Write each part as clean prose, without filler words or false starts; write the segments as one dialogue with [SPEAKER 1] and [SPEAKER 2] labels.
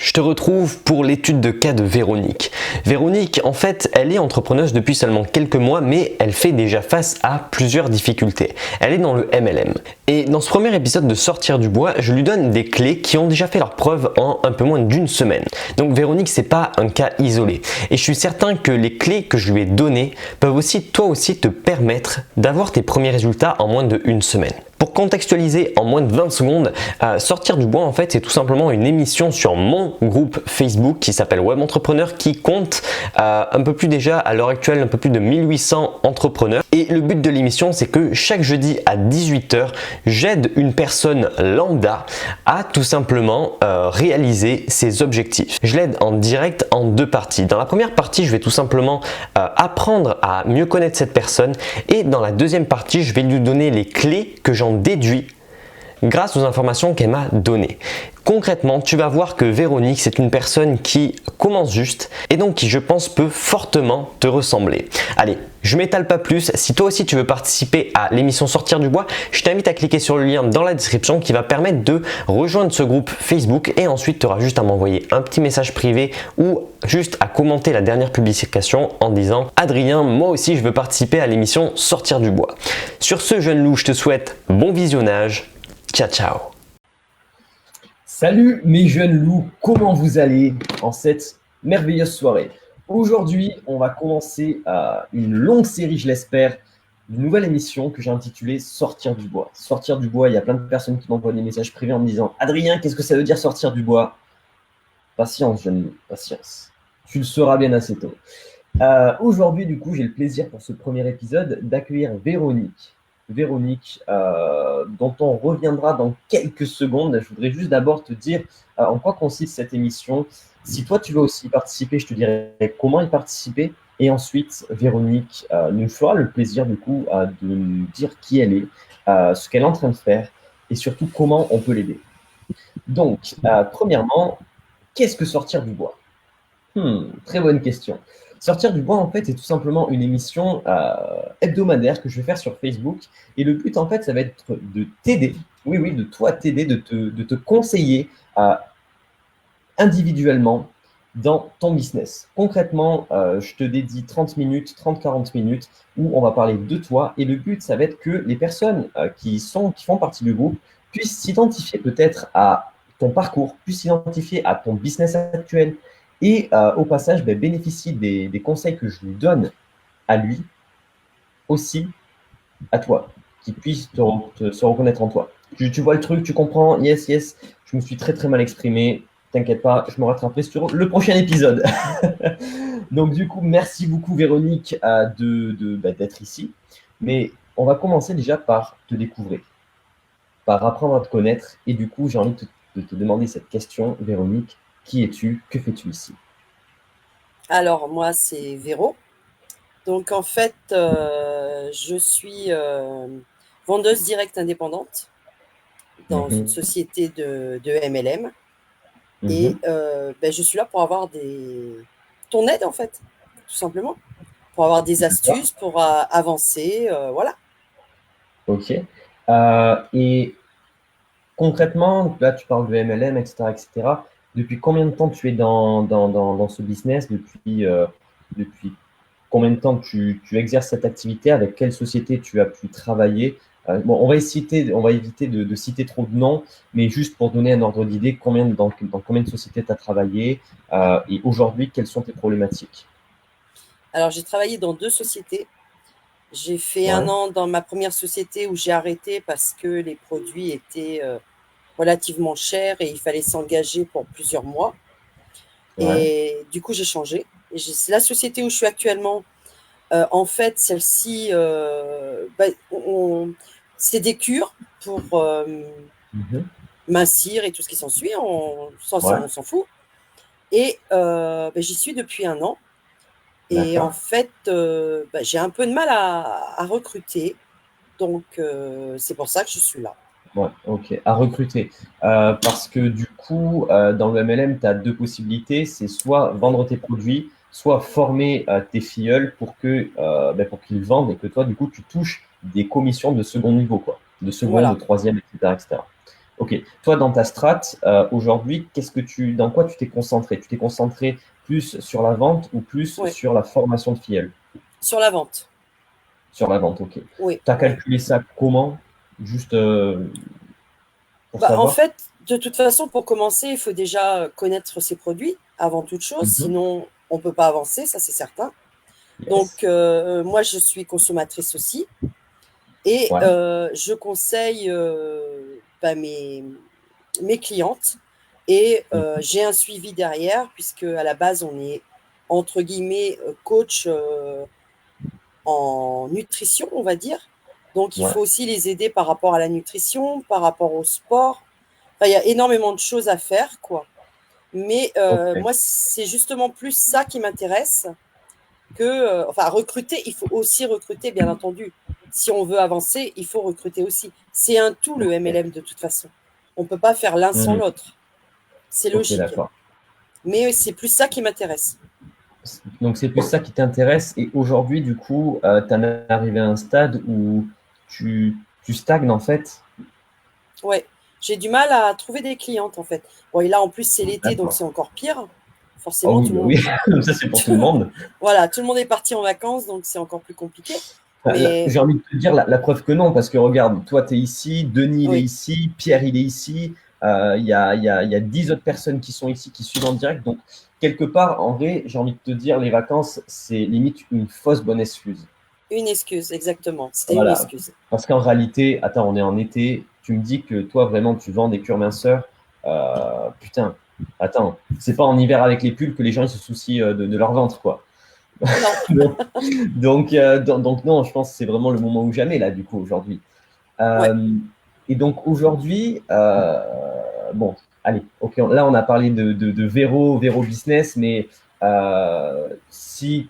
[SPEAKER 1] Je te retrouve pour l'étude de cas de Véronique. Véronique, en fait, elle est entrepreneuse depuis seulement quelques mois, mais elle fait déjà face à plusieurs difficultés. Elle est dans le MLM. Et dans ce premier épisode de Sortir du bois, je lui donne des clés qui ont déjà fait leur preuve en un peu moins d'une semaine. Donc Véronique, c'est pas un cas isolé. Et je suis certain que les clés que je lui ai données peuvent aussi, toi aussi, te permettre d'avoir tes premiers résultats en moins d'une semaine. Pour contextualiser en moins de 20 secondes, Sortir du bois en fait c'est tout simplement une émission sur mon groupe Facebook qui s'appelle Web Entrepreneur qui compte un peu plus déjà à l'heure actuelle un peu plus de 1800 entrepreneurs et le but de l'émission c'est que chaque jeudi à 18h j'aide une personne lambda à tout simplement réaliser ses objectifs. Je l'aide en direct en deux parties. Dans la première partie je vais tout simplement apprendre à mieux connaître cette personne et dans la deuxième partie je vais lui donner les clés que j'en déduis grâce aux informations qu'elle m'a données. Concrètement, tu vas voir que Véronique, c'est une personne qui commence juste et donc qui, je pense, peut fortement te ressembler. Allez, je m'étale pas plus. Si toi aussi tu veux participer à l'émission Sortir du bois, je t'invite à cliquer sur le lien dans la description qui va permettre de rejoindre ce groupe Facebook et ensuite tu auras juste à m'envoyer un petit message privé ou juste à commenter la dernière publication en disant « Adrien, moi aussi je veux participer à l'émission Sortir du bois ». Sur ce, jeune loup, je te souhaite bon visionnage. Ciao, ciao.
[SPEAKER 2] Salut mes jeunes loups, comment vous allez en cette merveilleuse soirée? Aujourd'hui, on va commencer une longue série, je l'espère, d'une nouvelle émission que j'ai intitulée Sortir du bois. Sortir du bois, il y a plein de personnes qui m'envoient des messages privés en me disant « Adrien, qu'est-ce que ça veut dire sortir du bois ?» Patience, jeune loup, patience. Tu le sauras bien assez tôt. Aujourd'hui, du coup, j'ai le plaisir pour ce premier épisode d'accueillir Véronique. Véronique, dont on reviendra dans quelques secondes. Je voudrais juste d'abord te dire en quoi consiste cette émission. Si toi, tu veux aussi y participer, je te dirai comment y participer. Et ensuite, Véronique nous fera le plaisir, du coup, de nous dire qui elle est, ce qu'elle est en train de faire et surtout comment on peut l'aider. Donc, premièrement, qu'est-ce que sortir du bois? Très bonne question. Sortir du bois, en fait, c'est tout simplement une émission hebdomadaire que je vais faire sur Facebook. Et le but, en fait, ça va être de t'aider, oui, de toi t'aider, de te conseiller individuellement dans ton business. Concrètement, je te dédie 30 minutes, 30-40 minutes où on va parler de toi. Et le but, ça va être que les personnes qui font partie du groupe puissent s'identifier peut-être à ton parcours, puissent s'identifier à ton business actuel, et au passage, bénéficie des conseils que je lui donne à lui, aussi à toi, qui puisse se reconnaître en toi. Tu vois le truc, tu comprends? Yes, je me suis très très mal exprimé, t'inquiète pas, je me rattraperai sur le prochain épisode. Donc du coup, merci beaucoup Véronique d'être ici, mais on va commencer déjà par te découvrir, par apprendre à te connaître, et du coup, j'ai envie de te demander cette question, Véronique. Qui es-tu? Que fais-tu ici?
[SPEAKER 3] Alors, moi, c'est Véro. Donc, en fait, je suis vendeuse directe indépendante dans une société de MLM. Et je suis là pour avoir ton aide, en fait, tout simplement. Pour avoir des astuces, pour avancer, voilà.
[SPEAKER 2] Ok. Et concrètement, là, tu parles de MLM, etc., etc. Depuis combien de temps tu es dans ce business? Depuis combien de temps tu exerces cette activité? Avec quelle société tu as pu travailler? On va éviter de citer trop de noms, mais juste pour donner un ordre d'idée, dans combien de sociétés tu as travaillé et aujourd'hui, quelles sont tes problématiques?
[SPEAKER 3] Alors, j'ai travaillé dans 2 sociétés. J'ai fait 1 an dans ma première société où j'ai arrêté parce que les produits étaient relativement chers et il fallait s'engager pour plusieurs mois. Et du coup, j'ai changé. Et c'est la société où je suis actuellement. En fait, celle-ci, c'est des cures pour mincir et tout ce qui s'ensuit. On s'en fout. Et j'y suis depuis 1 an. Et en fait, j'ai un peu de mal à recruter. Donc, c'est pour ça que je suis là.
[SPEAKER 2] Ouais, ok, à recruter. Parce que du coup, dans le MLM, tu as 2 possibilités. C'est soit vendre tes produits, soit former tes filleuls pour qu'ils vendent et que toi, du coup, tu touches des commissions de second niveau, quoi. De second, de troisième, etc., etc. Ok. Toi, dans ta strat, aujourd'hui, dans quoi tu t'es concentré? Tu t'es concentré plus sur la vente ou plus
[SPEAKER 3] Oui,
[SPEAKER 2] sur la formation de filleul?
[SPEAKER 3] sur la vente.
[SPEAKER 2] Sur la vente, ok.
[SPEAKER 3] Oui,
[SPEAKER 2] Tu as
[SPEAKER 3] oui.
[SPEAKER 2] calculé ça comment? Juste pour
[SPEAKER 3] Bah, en
[SPEAKER 2] savoir?
[SPEAKER 3] fait, de toute façon, pour commencer, il faut déjà connaître ses produits avant toute chose,
[SPEAKER 2] Mhm.
[SPEAKER 3] sinon on ne peut pas avancer, ça c'est certain.
[SPEAKER 2] Yes.
[SPEAKER 3] Donc, moi, je suis consommatrice aussi et
[SPEAKER 2] Ouais.
[SPEAKER 3] je conseille bah, mes clientes et
[SPEAKER 2] Mhm.
[SPEAKER 3] j'ai un suivi derrière puisque à la base, on est entre guillemets coach en nutrition, on va dire. Donc, il
[SPEAKER 2] Ouais.
[SPEAKER 3] faut aussi les aider par rapport à la nutrition, par rapport au sport. Enfin, il y a énormément de choses à faire, quoi. Mais
[SPEAKER 2] Ok.
[SPEAKER 3] moi, c'est justement plus ça qui m'intéresse que, enfin, recruter. Il faut aussi recruter, bien entendu. Si on veut avancer, il faut recruter aussi. C'est un tout, le
[SPEAKER 2] Ok.
[SPEAKER 3] MLM, de toute façon. On ne peut pas faire l'un sans
[SPEAKER 2] Mhm.
[SPEAKER 3] l'autre. C'est
[SPEAKER 2] Ok,
[SPEAKER 3] logique.
[SPEAKER 2] d'accord.
[SPEAKER 3] Mais c'est plus ça qui m'intéresse.
[SPEAKER 2] Donc, c'est plus ça qui t'intéresse. Et aujourd'hui, du coup, tu en es arrivé à un stade où tu stagnes, en fait.
[SPEAKER 3] Ouais. J'ai du mal à trouver des clientes, en fait. Bon, et là, en plus, c'est l'été, donc
[SPEAKER 2] D'accord.
[SPEAKER 3] c'est encore pire.
[SPEAKER 2] Ah
[SPEAKER 3] Forcément,
[SPEAKER 2] oui,
[SPEAKER 3] tout le
[SPEAKER 2] bah
[SPEAKER 3] monde,
[SPEAKER 2] oui, ça c'est pour tout le monde.
[SPEAKER 3] voilà, tout le monde est parti en vacances, donc c'est encore plus compliqué. Mais
[SPEAKER 2] J'ai envie de te dire la preuve que non, parce que regarde, toi tu es ici, Denis il est
[SPEAKER 3] oui,
[SPEAKER 2] ici, Pierre il est ici, il y a 10 autres personnes qui sont ici, qui suivent en direct. Donc, quelque part, en vrai, j'ai envie de te dire, les vacances, c'est limite une fausse bonne excuse.
[SPEAKER 3] une excuse, exactement. C'était une
[SPEAKER 2] Voilà.
[SPEAKER 3] excuse.
[SPEAKER 2] Parce qu'en réalité, attends, on est en été, tu me dis que toi vraiment tu vends des cures minceurs. Putain, attends, c'est pas en hiver avec les pulls que les gens ils se soucient de leur ventre, quoi.
[SPEAKER 3] Non,
[SPEAKER 2] Donc non, je pense que c'est vraiment le moment ou jamais, là, du coup, aujourd'hui.
[SPEAKER 3] ouais.
[SPEAKER 2] Euh, et donc aujourd'hui, bon, allez, ok, là on a parlé de Véro Business, mais si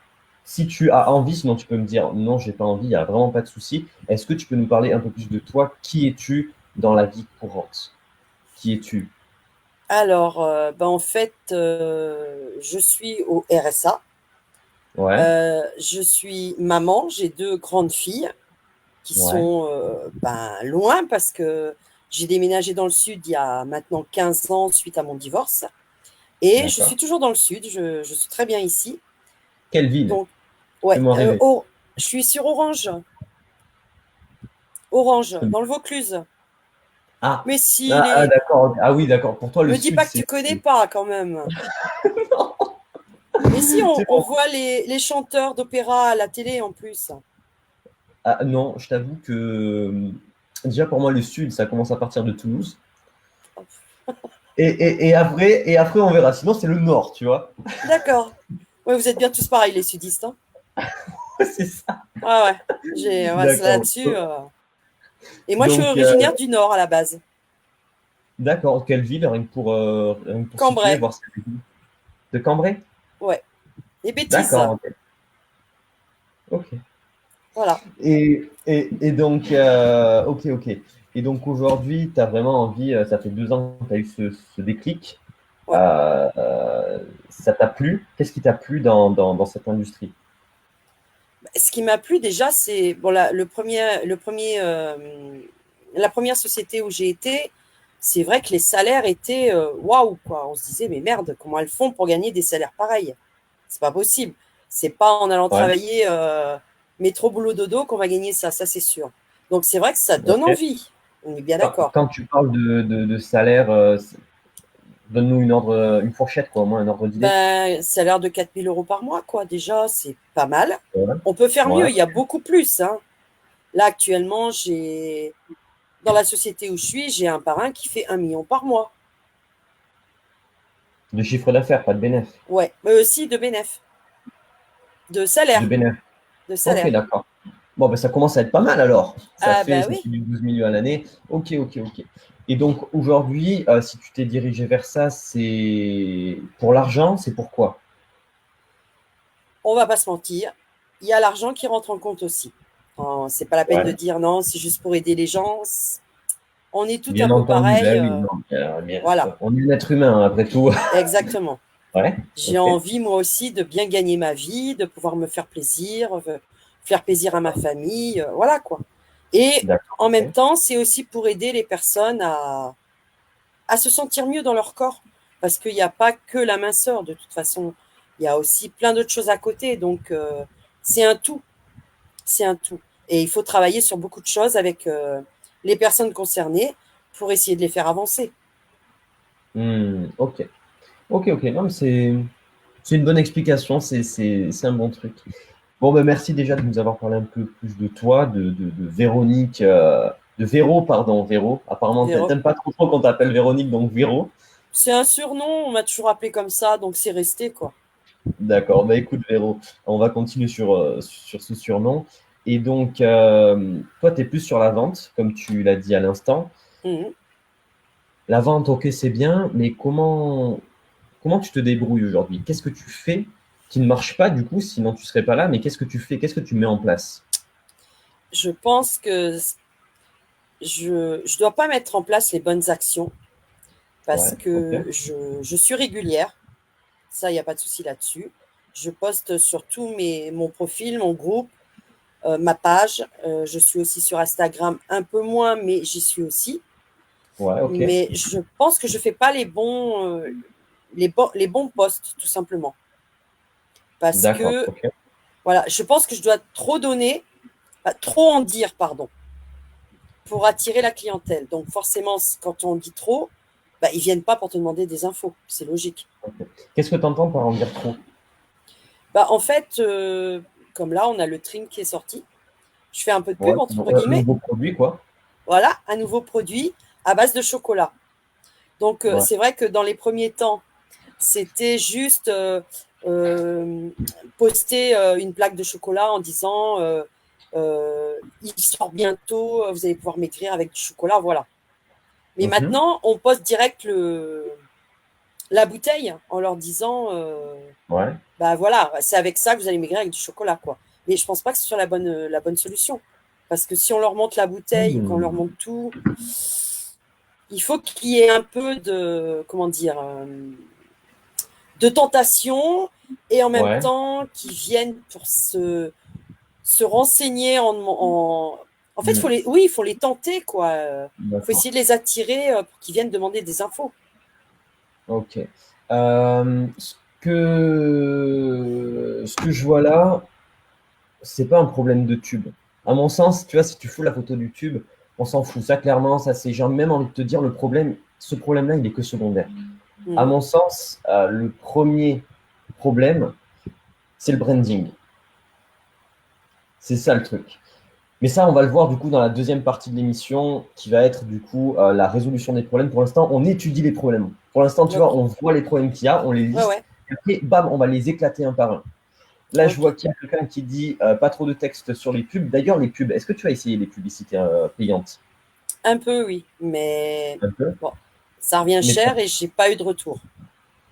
[SPEAKER 2] tu as envie, sinon tu peux me dire non, j'ai pas envie, il n'y a vraiment pas de souci. Est-ce que tu peux nous parler un peu plus de toi? Qui es-tu dans la vie courante? Qui es-tu?
[SPEAKER 3] Alors, ben en fait, je suis au RSA.
[SPEAKER 2] Ouais,
[SPEAKER 3] Je suis maman. J'ai deux grandes filles qui
[SPEAKER 2] ouais,
[SPEAKER 3] sont ben, loin parce que j'ai déménagé dans le sud il y a maintenant 15 ans suite à mon divorce. Et je suis
[SPEAKER 2] d'accord.
[SPEAKER 3] toujours dans le sud. Je suis très bien ici.
[SPEAKER 2] Quelle ville?
[SPEAKER 3] Donc, ouais.
[SPEAKER 2] Fais-moi rêver.
[SPEAKER 3] Je suis sur Orange. Orange,
[SPEAKER 2] Fais-
[SPEAKER 3] dans le Vaucluse.
[SPEAKER 2] Ah,
[SPEAKER 3] Mais si,
[SPEAKER 2] d'accord. Ah oui, d'accord. Pour toi, le
[SPEAKER 3] me dis
[SPEAKER 2] sud,
[SPEAKER 3] pas que tu
[SPEAKER 2] c'est.
[SPEAKER 3] connais pas quand même. Mais si,
[SPEAKER 2] C'est
[SPEAKER 3] on
[SPEAKER 2] bon.
[SPEAKER 3] voit les chanteurs d'opéra à la télé en plus.
[SPEAKER 2] Ah, non, je t'avoue que déjà pour moi, le sud, ça commence à partir de Toulouse. Et après, on verra. Sinon, c'est le nord, tu vois.
[SPEAKER 3] D'accord. Ouais, vous êtes bien tous pareils, les sudistes, hein.
[SPEAKER 2] C'est ça.
[SPEAKER 3] Ouais, ouais. Ouais, c'est
[SPEAKER 2] D'accord.
[SPEAKER 3] là-dessus. Et moi, je suis
[SPEAKER 2] Donc,
[SPEAKER 3] originaire du Nord à la base.
[SPEAKER 2] d'accord. Quelle ville, rien que pour situer,
[SPEAKER 3] Cambrai.
[SPEAKER 2] voir si c'est de Cambrai?
[SPEAKER 3] Ouais. Les bêtises.
[SPEAKER 2] D'accord. Ok. Ok.
[SPEAKER 3] Voilà.
[SPEAKER 2] Et donc, ok, ok. Et donc aujourd'hui, tu as vraiment envie, ça fait 2 ans que tu as eu ce déclic.
[SPEAKER 3] Ouais.
[SPEAKER 2] Ça t'a plu? Qu'est-ce qui t'a plu dans cette industrie?
[SPEAKER 3] Ce qui m'a plu déjà, c'est bon, la première société où j'ai été. C'est vrai que les salaires étaient waouh, quoi. On se disait, mais merde, comment elles font pour gagner des salaires pareils? C'est pas possible. C'est pas en allant
[SPEAKER 2] Ouais,
[SPEAKER 3] travailler métro boulot dodo qu'on va gagner ça, ça c'est sûr. Donc c'est vrai que ça donne
[SPEAKER 2] ok.
[SPEAKER 3] envie. On est bien d'accord.
[SPEAKER 2] Quand tu parles de salaire, donne-nous une fourchette, quoi, au moins un ordre d'idée.
[SPEAKER 3] Ben, salaire de 4 000 € par mois, quoi. Déjà, c'est pas mal.
[SPEAKER 2] Ouais,
[SPEAKER 3] On peut faire
[SPEAKER 2] ouais.
[SPEAKER 3] mieux. Il y a beaucoup plus, hein. Là, actuellement, dans la société où je suis, j'ai un parrain qui fait 1 million par mois.
[SPEAKER 2] De chiffre d'affaires, pas de bénéfice.
[SPEAKER 3] Ouais, si de bénéf, de
[SPEAKER 2] De
[SPEAKER 3] salaire,
[SPEAKER 2] bénéfice.
[SPEAKER 3] de
[SPEAKER 2] Ok,
[SPEAKER 3] salaire.
[SPEAKER 2] d'accord. Bon, ben, ça commence à être pas mal alors.
[SPEAKER 3] Ah bah
[SPEAKER 2] Ça
[SPEAKER 3] oui.
[SPEAKER 2] fait du 12 millions à l'année. Ok, ok, ok. Et donc aujourd'hui, si tu t'es dirigé vers ça, c'est pour l'argent, c'est pourquoi?
[SPEAKER 3] On va pas se mentir, il y a l'argent qui rentre en compte aussi. C'est pas la peine de
[SPEAKER 2] Ouais.
[SPEAKER 3] dire non, c'est juste pour aider les gens. On est tout un
[SPEAKER 2] Bien
[SPEAKER 3] peu
[SPEAKER 2] entendu,
[SPEAKER 3] pareil.
[SPEAKER 2] ben oui, non.
[SPEAKER 3] Voilà,
[SPEAKER 2] On est un être humain hein, après tout.
[SPEAKER 3] exactement.
[SPEAKER 2] Ouais,
[SPEAKER 3] J'ai
[SPEAKER 2] ok.
[SPEAKER 3] envie moi aussi de bien gagner ma vie, de pouvoir me faire plaisir à ma famille, voilà quoi. Et
[SPEAKER 2] D'accord.
[SPEAKER 3] en même
[SPEAKER 2] Ok.
[SPEAKER 3] temps, c'est aussi pour aider les personnes à se sentir mieux dans leur corps. Parce qu'il n'y a pas que la minceur, de toute façon. Il y a aussi plein d'autres choses à côté. Donc, c'est un tout. C'est un tout. Et il faut travailler sur beaucoup de choses avec les personnes concernées pour essayer de les faire avancer.
[SPEAKER 2] Ok. Ok. Non, mais c'est une bonne explication. C'est un bon truc. Bon, ben merci déjà de nous avoir parlé un peu plus de toi, de Véronique, de Véro, pardon, Véro. Apparemment,
[SPEAKER 3] Véro.
[SPEAKER 2] t'aimes pas trop qu'on t'appelle Véronique, donc Véro.
[SPEAKER 3] C'est un surnom, on m'a toujours appelé comme ça, donc c'est resté, quoi.
[SPEAKER 2] D'accord. Bah écoute, Véro, on va continuer sur ce surnom. Et donc, toi, tu es plus sur la vente, comme tu l'as dit à l'instant.
[SPEAKER 3] Mhm.
[SPEAKER 2] La vente, ok, c'est bien, mais comment tu te débrouilles aujourd'hui? Qu'est-ce que tu fais qui ne marche pas, du coup, sinon tu serais pas là, mais qu'est-ce que tu fais? Qu'est-ce que tu mets en place?
[SPEAKER 3] Je pense que je dois pas mettre en place les bonnes actions parce
[SPEAKER 2] Ouais, ok.
[SPEAKER 3] que je suis régulière. Ça, il n'y a pas de souci là-dessus. Je poste sur tout mon profil, mon groupe, ma page. Je suis aussi sur Instagram, un peu moins, mais j'y suis aussi.
[SPEAKER 2] Ouais, ok.
[SPEAKER 3] Mais je pense que je fais pas les bons posts, tout simplement. Parce
[SPEAKER 2] D'accord,
[SPEAKER 3] que,
[SPEAKER 2] ok.
[SPEAKER 3] voilà, je pense que je dois trop donner, trop en dire, pardon, pour attirer la clientèle. Donc, forcément, quand on dit trop, bah, ils viennent pas pour te demander des infos. C'est logique.
[SPEAKER 2] Qu'est-ce que tu entends par en dire trop?
[SPEAKER 3] Bah, en fait, comme là, on a le trim qui est sorti. Je fais un peu de
[SPEAKER 2] Ouais,
[SPEAKER 3] pub, entre guillemets.
[SPEAKER 2] nouveau produit, quoi.
[SPEAKER 3] Voilà, un nouveau produit à base de chocolat. Donc,
[SPEAKER 2] Ouais.
[SPEAKER 3] c'est vrai que dans les premiers temps, c'était juste poster une plaque de chocolat en disant il sort bientôt, vous allez pouvoir maigrir avec du chocolat, voilà. Mais
[SPEAKER 2] Mhm.
[SPEAKER 3] maintenant, on poste direct la bouteille en leur disant
[SPEAKER 2] Ouais.
[SPEAKER 3] bah voilà, c'est avec ça que vous allez maigrir avec du chocolat, quoi. Mais je pense pas que ce soit la bonne solution. Parce que si on leur montre la bouteille ou qu'on leur
[SPEAKER 2] Hmm.
[SPEAKER 3] montre tout, il faut qu'il y ait un peu de, comment dire, de tentation et en même
[SPEAKER 2] Ouais,
[SPEAKER 3] temps qui viennent pour se renseigner en fait,
[SPEAKER 2] hmm,
[SPEAKER 3] oui, il faut les tenter, quoi. Il faut
[SPEAKER 2] d'accord.
[SPEAKER 3] essayer de les attirer pour qu'ils viennent demander des infos.
[SPEAKER 2] Ok. Ce que je vois là, c'est pas un problème de tube. À mon sens, tu vois, si tu fous la photo du tube, on s'en fout. Ça, clairement, ça, c'est, j'ai même envie de te dire, ce problème-là, il est que secondaire. À
[SPEAKER 3] Mhm.
[SPEAKER 2] mon sens, le premier problème, c'est le branding. C'est ça le truc. Mais ça, on va le voir du coup dans la deuxième partie de l'émission qui va être du coup la résolution des problèmes. Pour l'instant, on étudie les problèmes. Pour l'instant, tu vois,
[SPEAKER 3] Ok.
[SPEAKER 2] on voit les problèmes qu'il y a, on les
[SPEAKER 3] Ouais,
[SPEAKER 2] liste,
[SPEAKER 3] ouais.
[SPEAKER 2] et après, bam, on va les éclater un par un. Là, je vois
[SPEAKER 3] Ok.
[SPEAKER 2] qu'il y a quelqu'un qui dit pas trop de texte sur les pubs. D'ailleurs, les pubs, est-ce que tu as essayé les publicités payantes?
[SPEAKER 3] Un peu, oui. Mais
[SPEAKER 2] Un peu,
[SPEAKER 3] bon, ça revient
[SPEAKER 2] mais pas,
[SPEAKER 3] cher et j'ai pas eu de retour.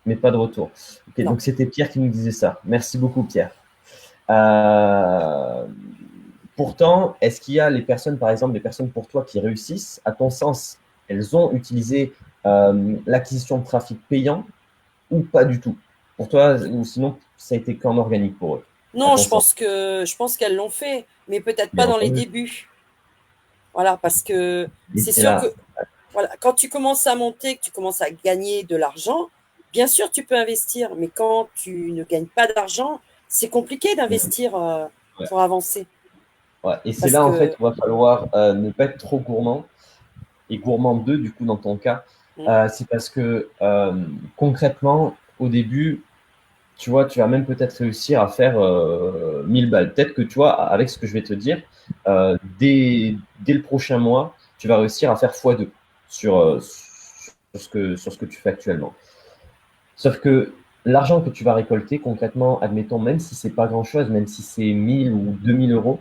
[SPEAKER 2] mais pas de retour. Ok,
[SPEAKER 3] Non.
[SPEAKER 2] donc c'était Pierre qui nous disait ça. Merci beaucoup, Pierre. Euh, Pourtant, est-ce qu'il y a les personnes, par exemple, des personnes pour toi qui réussissent? À ton sens, elles ont utilisé l'acquisition de trafic payant ou pas du tout? Pour toi, ou sinon, ça a été qu'en organique pour eux, à
[SPEAKER 3] Non,
[SPEAKER 2] ton sens?
[SPEAKER 3] je pense qu'elles l'ont fait, mais peut-être pas
[SPEAKER 2] Bien
[SPEAKER 3] dans les
[SPEAKER 2] entendu.
[SPEAKER 3] débuts. Voilà, parce que
[SPEAKER 2] Et
[SPEAKER 3] c'est
[SPEAKER 2] c'est
[SPEAKER 3] sûr
[SPEAKER 2] là,
[SPEAKER 3] que voilà, quand tu commences à monter, que tu commences à gagner de l'argent, bien sûr, tu peux investir, mais quand tu ne gagnes pas d'argent, c'est compliqué d'investir
[SPEAKER 2] ouais,
[SPEAKER 3] pour avancer.
[SPEAKER 2] ouais. Et c'est
[SPEAKER 3] Parce
[SPEAKER 2] là, en fait,
[SPEAKER 3] que,
[SPEAKER 2] où il va falloir ne pas être trop gourmand, et gourmand 2 du coup, dans ton cas.
[SPEAKER 3] hmm,
[SPEAKER 2] C'est parce que concrètement, au début, tu vois, tu vas même peut-être réussir à faire 1000 balles. Peut-être que, tu vois, avec ce que je vais te dire, dès le prochain mois, tu vas réussir à faire x2 sur ce que tu fais actuellement. Sauf que l'argent que tu vas récolter, concrètement, admettons, même si c'est pas grand-chose, même si c'est 1000 ou 2000 euros,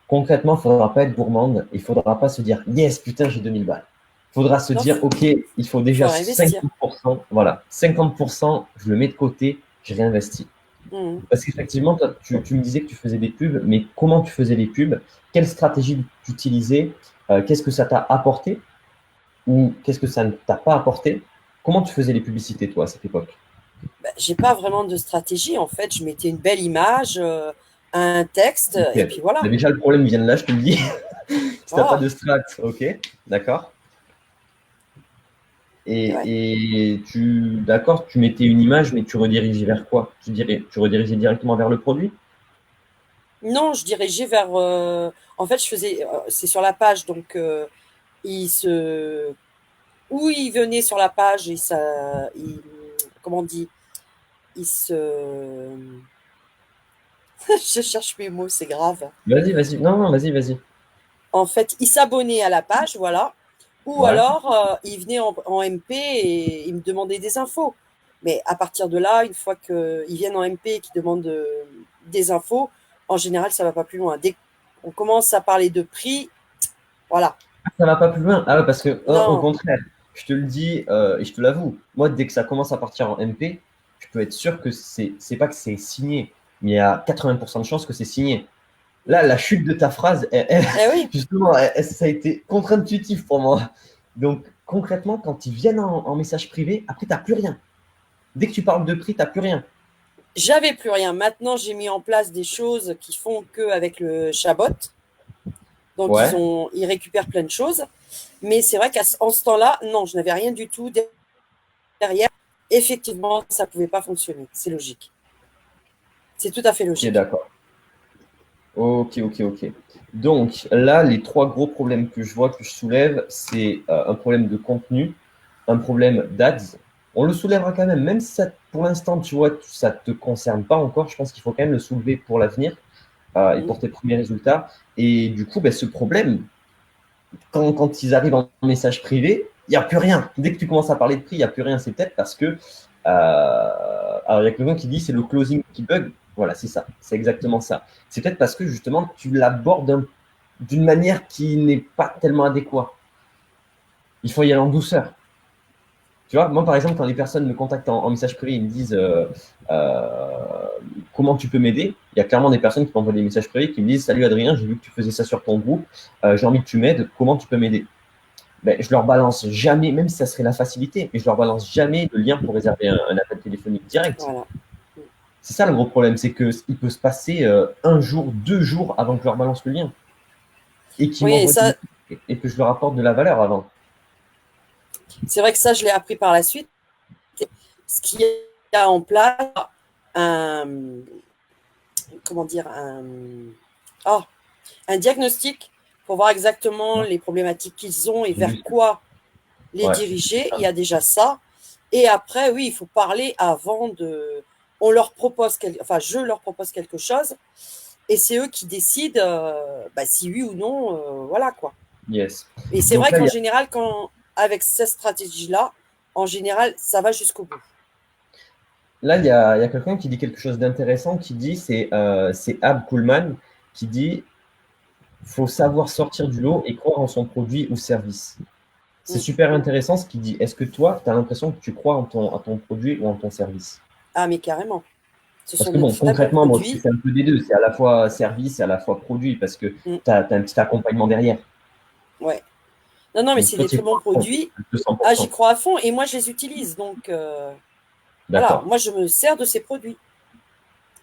[SPEAKER 2] concrètement, il ne faudra pas être gourmande. Il ne faudra pas se dire, yes, putain, j'ai 2000 balles. Il faudra se
[SPEAKER 3] non,
[SPEAKER 2] dire, OK, il faut
[SPEAKER 3] faut
[SPEAKER 2] déjà
[SPEAKER 3] investir.
[SPEAKER 2] 50%. Voilà, 50%, je le mets de côté, je réinvestis.
[SPEAKER 3] Hmm.
[SPEAKER 2] Parce qu'effectivement, toi, tu me disais que tu faisais des pubs, mais comment tu faisais les pubs? Quelle stratégie tu utilisais? Qu'est-ce que ça t'a apporté? Ou qu'est-ce que ça ne t'a pas apporté? Comment tu faisais les publicités, toi, à cette époque?
[SPEAKER 3] Ben, j'ai pas vraiment de stratégie. En fait, je mettais une belle image, un texte,
[SPEAKER 2] Ok.
[SPEAKER 3] et puis voilà.
[SPEAKER 2] Mais déjà, le problème vient de là, je te le dis. Si t'as pas
[SPEAKER 3] Voilà.
[SPEAKER 2] de strat, ok, d'accord.
[SPEAKER 3] Ouais.
[SPEAKER 2] Et d'accord, tu mettais une image, mais tu redirigeais vers quoi? Tu redirigeais directement vers le produit?
[SPEAKER 3] Non, je dirigeais vers. En fait, je faisais. C'est sur la page, donc il se. Où il venait sur la page et ça. Comment on dit? Il se. Je cherche mes mots, c'est grave.
[SPEAKER 2] Vas-y, vas-y. Non, non, vas-y, vas-y.
[SPEAKER 3] En fait, il s'abonnait à la page, voilà. Ou
[SPEAKER 2] Ouais.
[SPEAKER 3] alors, il venait en MP et il me demandait des infos. Mais à partir de là, une fois qu'ils viennent en MP et qu'ils demandent des infos, en général, ça va pas plus loin. Dès qu'on commence à parler de prix, voilà.
[SPEAKER 2] Ça va pas plus loin. Ah ouais, parce que, au
[SPEAKER 3] Non,
[SPEAKER 2] contraire, je te le dis et je te l'avoue, moi, dès que ça commence à partir en MP, je peux être sûr que c'est pas que c'est signé, mais il y a 80% de chances que c'est signé. Là, la chute de ta phrase,
[SPEAKER 3] eh oui,
[SPEAKER 2] justement, ça a été contre-intuitif pour moi. Donc, concrètement, quand ils viennent en message privé, après, tu n'as plus rien. Dès que tu parles de prix, tu n'as plus rien.
[SPEAKER 3] j'avais plus rien. Maintenant, j'ai mis en place des choses qui font qu'avec le chabot, donc
[SPEAKER 2] Ouais,
[SPEAKER 3] ils récupèrent plein de choses. Mais c'est vrai qu'en ce temps-là, non, je n'avais rien du tout derrière. Effectivement, ça ne pouvait pas fonctionner. C'est logique. C'est tout à fait
[SPEAKER 2] ok,
[SPEAKER 3] logique.
[SPEAKER 2] d'accord. Ok, ok, ok. Donc, là, les trois gros problèmes que je vois, que je soulève, c'est un problème de contenu, un problème d'ads. On le soulèvera quand même, même si ça, pour l'instant, tu vois, ça ne te concerne pas encore, je pense qu'il faut quand même le soulever pour l'avenir et
[SPEAKER 3] Mm.
[SPEAKER 2] pour tes premiers résultats. Et du coup, ben, ce problème, quand ils arrivent en message privé, il n'y a plus rien. Dès que tu commences à parler de prix, il n'y a plus rien. C'est peut-être parce que. Alors, il y a quelqu'un qui dit c'est le closing qui bug. Voilà, c'est ça. C'est exactement ça. C'est peut-être parce que justement, tu l'abordes d'une manière qui n'est pas tellement adéquate. Il faut y aller en douceur. Tu vois, moi, par exemple, quand les personnes me contactent en message privé, ils me disent comment tu peux m'aider. Il y a clairement des personnes qui m'envoient des messages privés qui me disent salut Adrien, j'ai vu que tu faisais ça sur ton groupe. J'ai envie que tu m'aides. Comment tu peux m'aider? Ben, je leur balance jamais, même si ça serait la facilité, mais je leur balance jamais le lien pour réserver un appel téléphonique direct.
[SPEAKER 3] Voilà.
[SPEAKER 2] C'est ça le gros problème, c'est qu'il peut se passer un jour, 2 jours avant que je leur balance le lien et qu'ils
[SPEAKER 3] Oui, et
[SPEAKER 2] m'envoient des
[SPEAKER 3] ça,
[SPEAKER 2] messages et que je leur apporte de la valeur avant.
[SPEAKER 3] c'est vrai que ça, je l'ai appris par la suite. Ce qu'il y a en place, un, comment dire, oh, un diagnostic pour voir exactement les problématiques qu'ils ont et
[SPEAKER 2] J'ai vu
[SPEAKER 3] vers
[SPEAKER 2] ça.
[SPEAKER 3] quoi les
[SPEAKER 2] Ouais, j'ai vu
[SPEAKER 3] diriger. Il
[SPEAKER 2] ça.
[SPEAKER 3] y a déjà ça. Et après, oui, il faut parler avant de. On leur propose, enfin, je leur propose quelque chose, et c'est eux qui décident bah, si oui ou non, voilà quoi.
[SPEAKER 2] Yes.
[SPEAKER 3] Et c'est
[SPEAKER 2] Donc
[SPEAKER 3] vrai
[SPEAKER 2] là,
[SPEAKER 3] qu'en général, avec cette stratégie-là, en général, ça va jusqu'au bout.
[SPEAKER 2] il y a quelqu'un qui dit quelque chose d'intéressant, qui dit, c'est Ab Kuhlman, qui dit, faut savoir sortir du lot et croire en son produit ou service. C'est
[SPEAKER 3] Mm.
[SPEAKER 2] super intéressant ce qu'il dit. Est-ce que toi, tu as l'impression que tu crois en ton produit ou en ton service?
[SPEAKER 3] Ah, mais carrément. Ce
[SPEAKER 2] Parce
[SPEAKER 3] sont
[SPEAKER 2] que
[SPEAKER 3] de
[SPEAKER 2] bon,
[SPEAKER 3] très bons
[SPEAKER 2] concrètement, moi,
[SPEAKER 3] produits.
[SPEAKER 2] c'est un peu des deux. C'est à la fois service et à la fois produit parce que
[SPEAKER 3] Mm.
[SPEAKER 2] tu as un petit accompagnement derrière.
[SPEAKER 3] Ouais. Non, non, mais
[SPEAKER 2] Donc
[SPEAKER 3] c'est
[SPEAKER 2] toi,
[SPEAKER 3] des
[SPEAKER 2] tu y
[SPEAKER 3] très bons
[SPEAKER 2] crois à fond,
[SPEAKER 3] produits.
[SPEAKER 2] 200%.
[SPEAKER 3] J'y crois à fond et moi, je les utilise. Donc, voilà,
[SPEAKER 2] D'accord.
[SPEAKER 3] moi, je me sers de ces produits.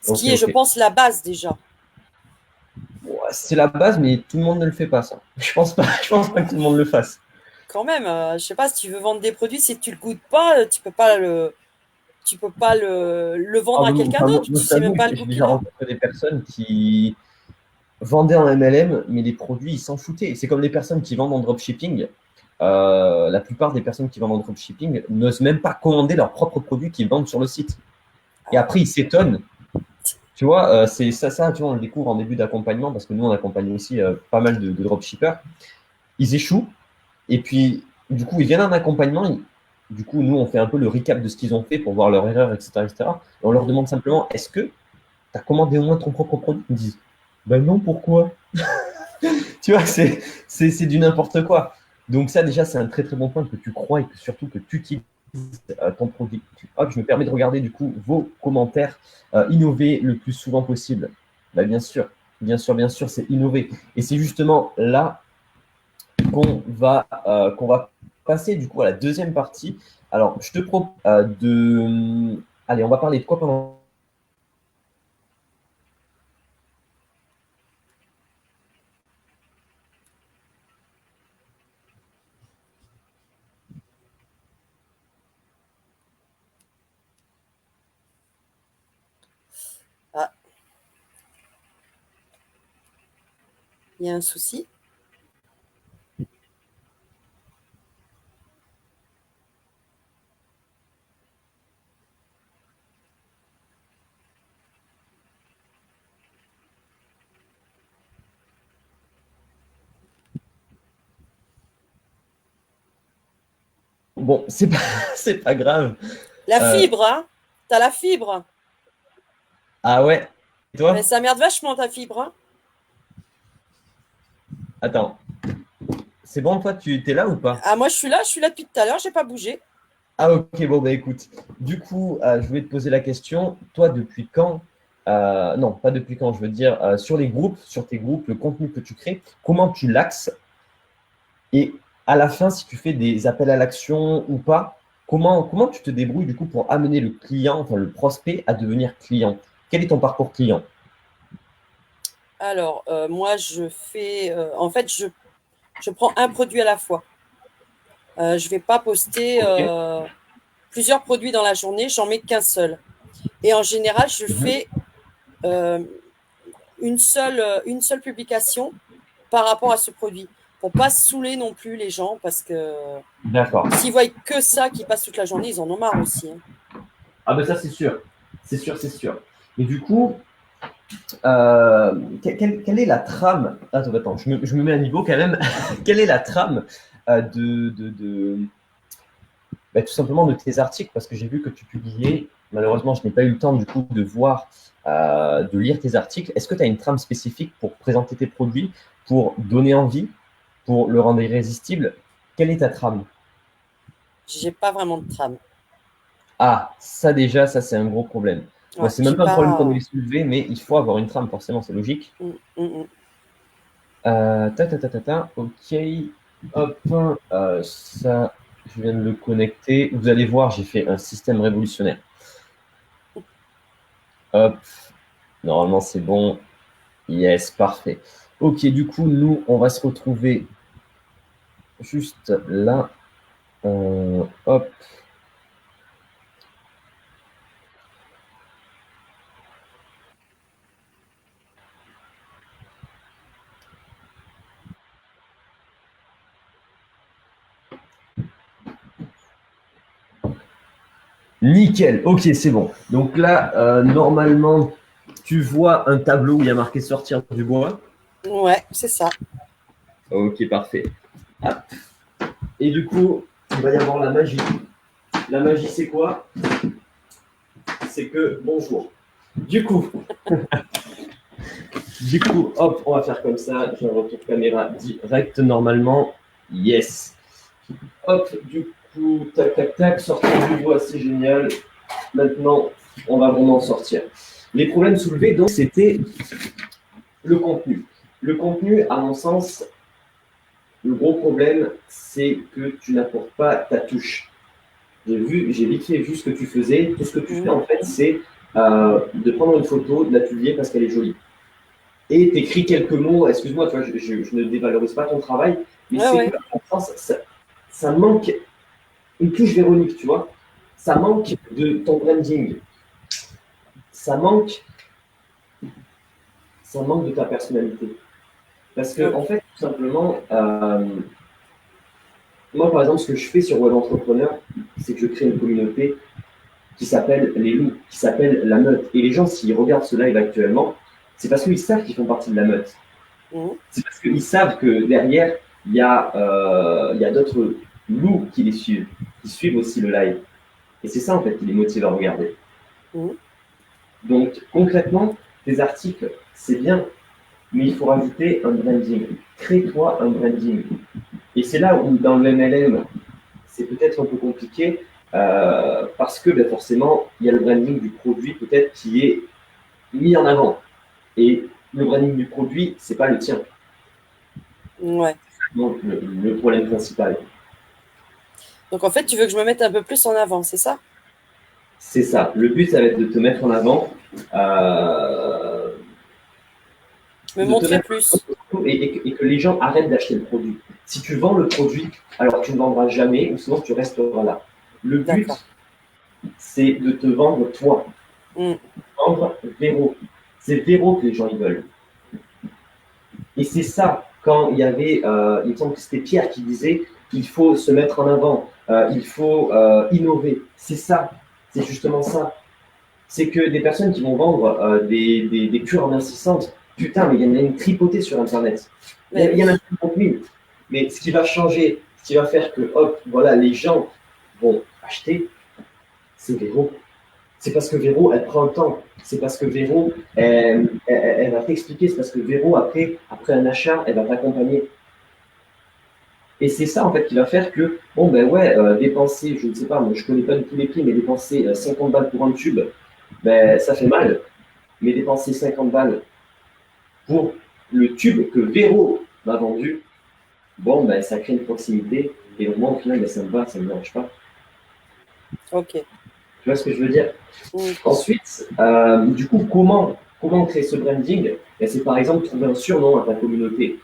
[SPEAKER 3] Ce
[SPEAKER 2] Ok,
[SPEAKER 3] qui est, je
[SPEAKER 2] ok.
[SPEAKER 3] pense, la base déjà.
[SPEAKER 2] Bon, c'est la base, mais tout le monde ne le fait pas, ça. Je pense pas que tout le monde le fasse.
[SPEAKER 3] Quand même, je sais pas, si tu veux vendre des produits, si tu le goûtes pas, tu peux pas le
[SPEAKER 2] Ah,
[SPEAKER 3] vendre à quelqu'un
[SPEAKER 2] enfin,
[SPEAKER 3] d'autre.
[SPEAKER 2] moi,
[SPEAKER 3] Tu
[SPEAKER 2] je
[SPEAKER 3] sais même
[SPEAKER 2] t'avoue,
[SPEAKER 3] pas le
[SPEAKER 2] j'ai
[SPEAKER 3] goût
[SPEAKER 2] déjà
[SPEAKER 3] qu'il a.
[SPEAKER 2] rencontré des personnes qui vendaient en MLM, mais les produits, ils s'en foutaient. C'est comme les personnes qui vendent en dropshipping. La plupart des personnes qui vendent en dropshipping n'osent même pas commander leurs propres produits qu'ils vendent sur le site. Et
[SPEAKER 3] Ah
[SPEAKER 2] après,
[SPEAKER 3] ouais.
[SPEAKER 2] ils s'étonnent. Tu vois, c'est ça, tu vois, on le découvre en début d'accompagnement parce que nous, on accompagne aussi pas mal de dropshippers. Ils échouent et puis, du coup, ils viennent en accompagnement. Du coup, nous, on fait un peu le recap de ce qu'ils ont fait pour voir leur erreur, etc., etc. Et on leur
[SPEAKER 3] Mm.
[SPEAKER 2] demande simplement, est-ce que tu as commandé au moins ton propre produit? Ils me disent, ben non, pourquoi? Tu vois, c'est du n'importe quoi. Donc ça, déjà, c'est un très très bon point que tu crois et que surtout que tu utilises ton produit. Hop, je me permets de regarder du coup vos commentaires. Innover le plus souvent possible. Bah, bien sûr, bien sûr, bien sûr, c'est innover. Et c'est justement là qu'on va passer du coup à la deuxième partie. Alors, je te propose de... Allez, on va parler de quoi pendant...
[SPEAKER 3] Il y a un souci?
[SPEAKER 2] Bon, c'est pas, c'est pas grave.
[SPEAKER 3] La
[SPEAKER 2] Euh,
[SPEAKER 3] fibre, hein? T'as la fibre.
[SPEAKER 2] ah ouais. Et
[SPEAKER 3] Mais
[SPEAKER 2] toi?
[SPEAKER 3] ça merde vachement ta fibre, hein?
[SPEAKER 2] Attends. C'est bon, toi, tu es là ou pas?
[SPEAKER 3] Ah, moi je suis là depuis tout à l'heure, j'ai pas bougé.
[SPEAKER 2] Ah ok, bon, bah écoute. Du coup, je voulais te poser la question. Toi, depuis quand? Non, pas depuis quand, je veux dire, sur les groupes, sur tes groupes, le contenu que tu crées, comment tu l'axes? Et à la fin, si tu fais des appels à l'action ou pas, comment tu te débrouilles du coup pour amener le client, enfin le prospect, à devenir client? Quel est ton parcours client?
[SPEAKER 3] Alors, moi je fais, en fait, je prends un produit à la fois. Je vais pas poster
[SPEAKER 2] Ok.
[SPEAKER 3] plusieurs produits dans la journée, j'en mets qu'un seul. Et en général, je
[SPEAKER 2] Mhm.
[SPEAKER 3] fais euh, une seule publication par rapport à ce produit, pour pas saouler non plus les gens, parce que
[SPEAKER 2] D'accord.
[SPEAKER 3] s'ils voient que ça qui passe toute la journée, ils en ont marre aussi, hein.
[SPEAKER 2] Ah ben ça c'est sûr. C'est sûr, c'est sûr. Et du coup, quelle est la trame? Attends, je me mets à niveau quand même. Quelle est la trame bah, tout simplement de tes articles? Parce que j'ai vu que tu publiais. Malheureusement, je n'ai pas eu le temps du coup de voir, de lire tes articles. Est-ce que tu as une trame spécifique pour présenter tes produits, pour donner envie, pour le rendre irrésistible? Quelle est ta trame?
[SPEAKER 3] J'ai pas vraiment de trame.
[SPEAKER 2] Ah, ça déjà, ça c'est un gros problème. Bon,
[SPEAKER 3] Ouais,
[SPEAKER 2] c'est même
[SPEAKER 3] j'ai
[SPEAKER 2] pas un problème qu'on
[SPEAKER 3] pas.
[SPEAKER 2] ait soulevé, mais il faut avoir une trame, forcément, c'est logique.
[SPEAKER 3] Mm.
[SPEAKER 2] Ok. Hop, ça, je viens de le connecter. Vous allez voir, j'ai fait un système révolutionnaire. Hop, normalement c'est bon. Yes, parfait. Ok, du coup, nous, on va se retrouver juste là. Hop. Nickel. Ok, c'est bon. Donc là, normalement, tu vois un tableau où il y a marqué sortir du bois.
[SPEAKER 3] Ouais, c'est ça.
[SPEAKER 2] Ok, parfait. Hop. Et du coup, il va y avoir la magie. La magie, c'est quoi? C'est que bonjour. Du coup, hop, on va faire comme ça. J'ai un retour caméra direct normalement. Yes. Hop, du coup, tac, tac, tac, sortir du bois, c'est génial. Maintenant, on va vraiment sortir. Les problèmes soulevés, donc, c'était le contenu. Le contenu, à mon sens, le gros problème, c'est que tu n'apportes pas ta touche. J'ai vite fait vu ce que tu faisais. Tout ce que tu fais,
[SPEAKER 3] Mm.
[SPEAKER 2] en fait, c'est de prendre une photo, de la publier parce qu'elle est jolie. Et tu écris quelques mots. Excuse-moi, tu vois, je ne dévalorise pas ton travail, mais
[SPEAKER 3] Ouais,
[SPEAKER 2] c'est que,
[SPEAKER 3] ouais.
[SPEAKER 2] en France, ça manque une touche Véronique, tu vois. Ça manque de ton branding. Ça manque, ça manque de ta personnalité. Parce que,
[SPEAKER 3] Ok.
[SPEAKER 2] en fait, tout simplement, moi, par exemple, ce que je fais sur Web Entrepreneur, c'est que je crée une communauté qui s'appelle les loups, qui s'appelle la meute. Et les gens, s'ils regardent ce live actuellement, c'est parce qu'ils savent qu'ils font partie de la meute.
[SPEAKER 3] Mm.
[SPEAKER 2] C'est parce qu'ils savent que derrière, il y a d'autres loups qui les suivent, qui suivent aussi le live. Et c'est ça, en fait, qui les motive à regarder.
[SPEAKER 3] Mm.
[SPEAKER 2] Donc, concrètement, tes articles, c'est bien, mais il faut rajouter un branding. Crée-toi un branding. Et c'est là où, dans le MLM, c'est peut-être un peu compliqué, parce que ben, forcément, il y a le branding du produit peut-être qui est mis en avant. Et le branding du produit, c'est pas le tien.
[SPEAKER 3] Ouais.
[SPEAKER 2] Donc, le problème principal.
[SPEAKER 3] Donc en fait, tu veux que je me mette un peu plus en avant, c'est ça?
[SPEAKER 2] C'est ça. Le but, ça va être de te mettre en avant, euh,
[SPEAKER 3] Me
[SPEAKER 2] de te
[SPEAKER 3] montrer
[SPEAKER 2] mettre
[SPEAKER 3] plus.
[SPEAKER 2] en avant et que les gens arrêtent d'acheter le produit. Si tu vends le produit, alors tu ne vendras jamais ou sinon tu resteras là. Le but,
[SPEAKER 3] D'accord.
[SPEAKER 2] c'est de te vendre toi.
[SPEAKER 3] Mm.
[SPEAKER 2] Vendre Véro. C'est Véro que les gens ils veulent. Et c'est ça, quand il y avait, il me semble que c'était Pierre qui disait qu'il faut se mettre en avant, il faut innover. C'est ça, c'est justement ça. C'est que des personnes qui vont vendre des cures amincissantes, putain, mais il y en a une tripotée sur Internet. Il y en a 50 000. Mais ce qui va changer, ce qui va faire que, hop, voilà, les gens vont acheter, c'est Véro. C'est parce que Véro, elle prend le temps. C'est parce que Véro, elle va t'expliquer. C'est parce que Véro, après un achat, elle va t'accompagner. Et c'est ça, en fait, qui va faire que, bon, ben ouais, dépenser, je ne sais pas, moi, je ne connais pas du tout les prix, mais dépenser 50 balles pour un tube, ben, ça fait mal. Mais dépenser 50 balles pour le tube que Véro m'a vendu, bon, ben, ça crée une proximité. Et moi, au final, ben, ça me va, ça ne me dérange pas.
[SPEAKER 3] Ok.
[SPEAKER 2] Tu vois ce que je veux dire?
[SPEAKER 3] Mm.
[SPEAKER 2] Ensuite, du coup, comment créer ce branding? Ben, c'est par exemple trouver un surnom à ta communauté.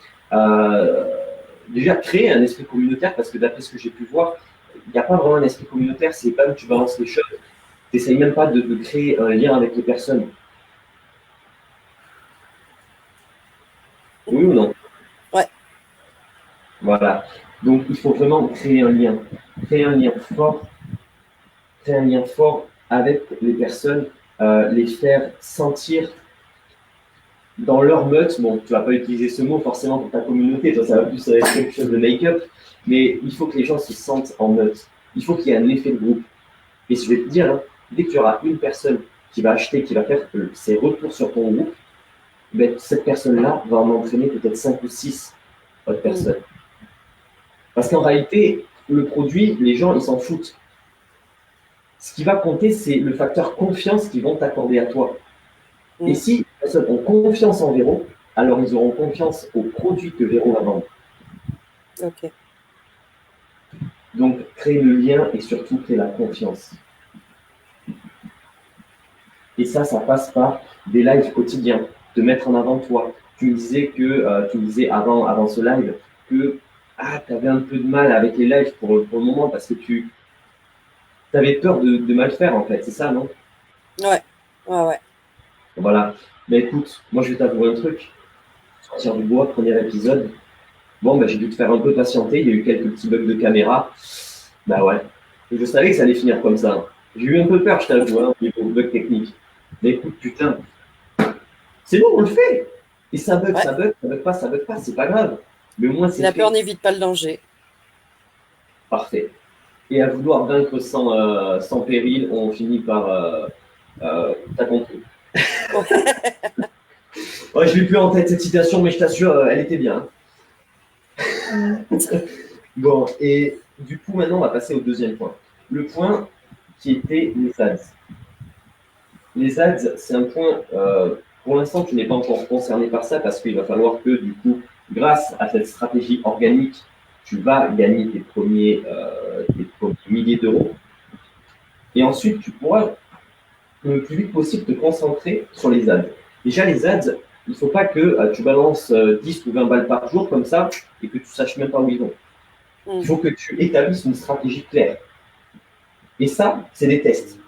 [SPEAKER 2] Déjà, créer un esprit communautaire, parce que d'après ce que j'ai pu voir, il n'y a pas vraiment un esprit communautaire, c'est pas que tu balances les choses. Tu n'essayes même pas de créer un lien avec les personnes. Oui ou non?
[SPEAKER 3] Ouais.
[SPEAKER 2] Voilà. Donc, il faut vraiment créer un lien. Créer un lien fort. Créer un lien fort avec les personnes, les faire sentir dans leur meute. Bon, tu ne vas pas utiliser ce mot forcément pour ta communauté, toi, ça va plus être quelque chose de make-up, mais il faut que les gens se sentent en meute. Il faut qu'il y ait un effet de groupe. Et je vais te dire, hein, dès que tu auras une personne qui va acheter, qui va faire ses retours sur ton groupe, ben, cette personne-là va en entraîner peut-être 5 ou 6 autres personnes. Parce qu'en réalité, le produit, les gens, ils s'en foutent. Ce qui va compter, c'est le facteur confiance qu'ils vont t'accorder à toi. Et si les personnes ont confiance en Véro, alors ils auront confiance au produit que Véro va vendre.
[SPEAKER 3] Ok.
[SPEAKER 2] Donc, créer le lien et surtout créer la confiance. Et ça passe par des lives quotidiens, te mettre en avant toi. Tu me disais avant ce live que tu avais un peu de mal avec les lives pour le moment parce que tu avais peur de mal faire en fait, c'est ça, non?
[SPEAKER 3] Ouais.
[SPEAKER 2] Voilà. Mais écoute, moi je vais t'avouer un truc. Sortir du bois, premier épisode. Bon, j'ai dû te faire un peu patienter. Il y a eu quelques petits bugs de caméra. Bah ouais. Et je savais que ça allait finir comme ça. J'ai eu un peu peur, je t'avoue, au niveau bug technique. Mais écoute, putain, c'est bon, on le fait. Et ça bug, ça bug pas, c'est pas grave. Mais au moins, c'est
[SPEAKER 3] la
[SPEAKER 2] fait.
[SPEAKER 3] peur n'évite pas le danger.
[SPEAKER 2] Parfait. Et à vouloir vaincre sans péril, on finit par... t'as compris. Ouais, je l'ai plus en tête cette citation, mais je t'assure, elle était bien. Bon, et du coup, maintenant, on va passer au deuxième point. Le point qui était les ads. Les ads, c'est un point, pour l'instant, tu n'es pas encore concerné par ça parce qu'il va falloir que, du coup, grâce à cette stratégie organique, tu vas gagner tes premiers milliers d'euros. Et ensuite, tu pourras le plus vite possible te concentrer sur les ads. Déjà, les ads, il ne faut pas que tu balances 10 ou 20 balles par jour comme ça et que tu ne saches même pas où ils vont. Il faut que tu établisses une stratégie claire. Et ça, c'est des tests.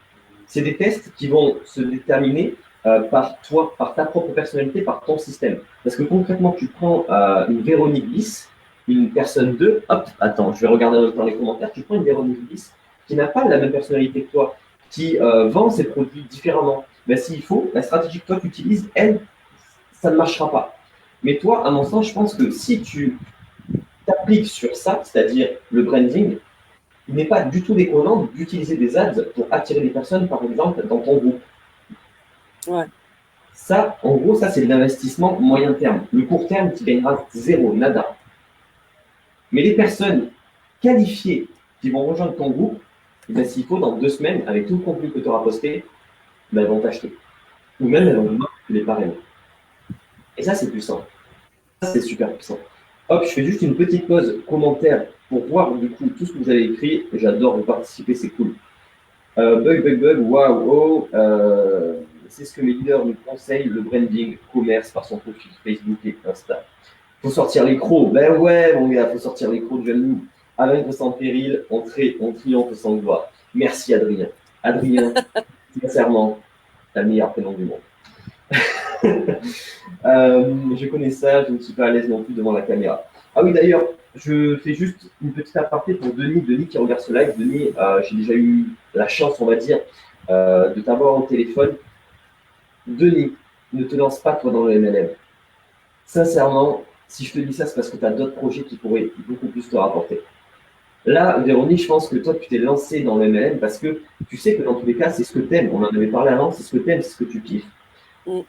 [SPEAKER 2] C'est des tests qui vont se déterminer par toi, par ta propre personnalité, par ton système. Parce que concrètement, tu prends une Véronique Bis, une personne 2, hop, attends, je vais regarder dans les commentaires, tu prends une Véronique Bis qui n'a pas la même personnalité que toi, qui vend ses produits différemment. Ben, s'il faut, la stratégie que toi tu utilises, elle, ça ne marchera pas. Mais toi, à mon sens, je pense que si tu t'appliques sur ça, c'est-à-dire le branding, il n'est pas du tout déconnant d'utiliser des ads pour attirer des personnes, par exemple, dans ton groupe.
[SPEAKER 3] Ouais.
[SPEAKER 2] Ça, en gros, ça, c'est de l'investissement moyen terme. Le court terme, tu gagneras zéro, nada. Mais les personnes qualifiées qui vont rejoindre ton groupe, ben, s'il faut, dans 2 semaines, avec tout le contenu que tu auras posté, ben, elles vont t'acheter. Ou même, elles vont voir que tu les parraines. Et ça, c'est puissant. Ça, c'est super puissant. Hop, je fais juste une petite pause commentaire pour voir du coup tout ce que vous avez écrit. J'adore vous participer, c'est cool. Bug, waouh, c'est ce que mes leaders nous conseillent, le branding, commerce par son profil Facebook et Insta. Faut sortir les crocs. Ben ouais, mon gars, faut sortir les crocs de nous. Avec ou sans péril, on triomphe sans gloire. Merci Adrien. Adrien, sincèrement, t'as le meilleur prénom du monde. Je connais ça, je ne suis pas à l'aise non plus devant la caméra. Ah oui, d'ailleurs, je fais juste une petite aparté pour Denis. Denis qui regarde ce live. Denis, j'ai déjà eu la chance, on va dire, de t'avoir au téléphone. Denis, ne te lance pas toi dans le MLM. Sincèrement, si je te dis ça, c'est parce que tu as d'autres projets qui pourraient beaucoup plus te rapporter. Là, Véronique, je pense que toi, tu t'es lancé dans le MLM parce que tu sais que dans tous les cas, c'est ce que tu aimes. On en avait parlé avant, c'est ce que tu aimes, c'est ce que tu kiffes.
[SPEAKER 3] Mm.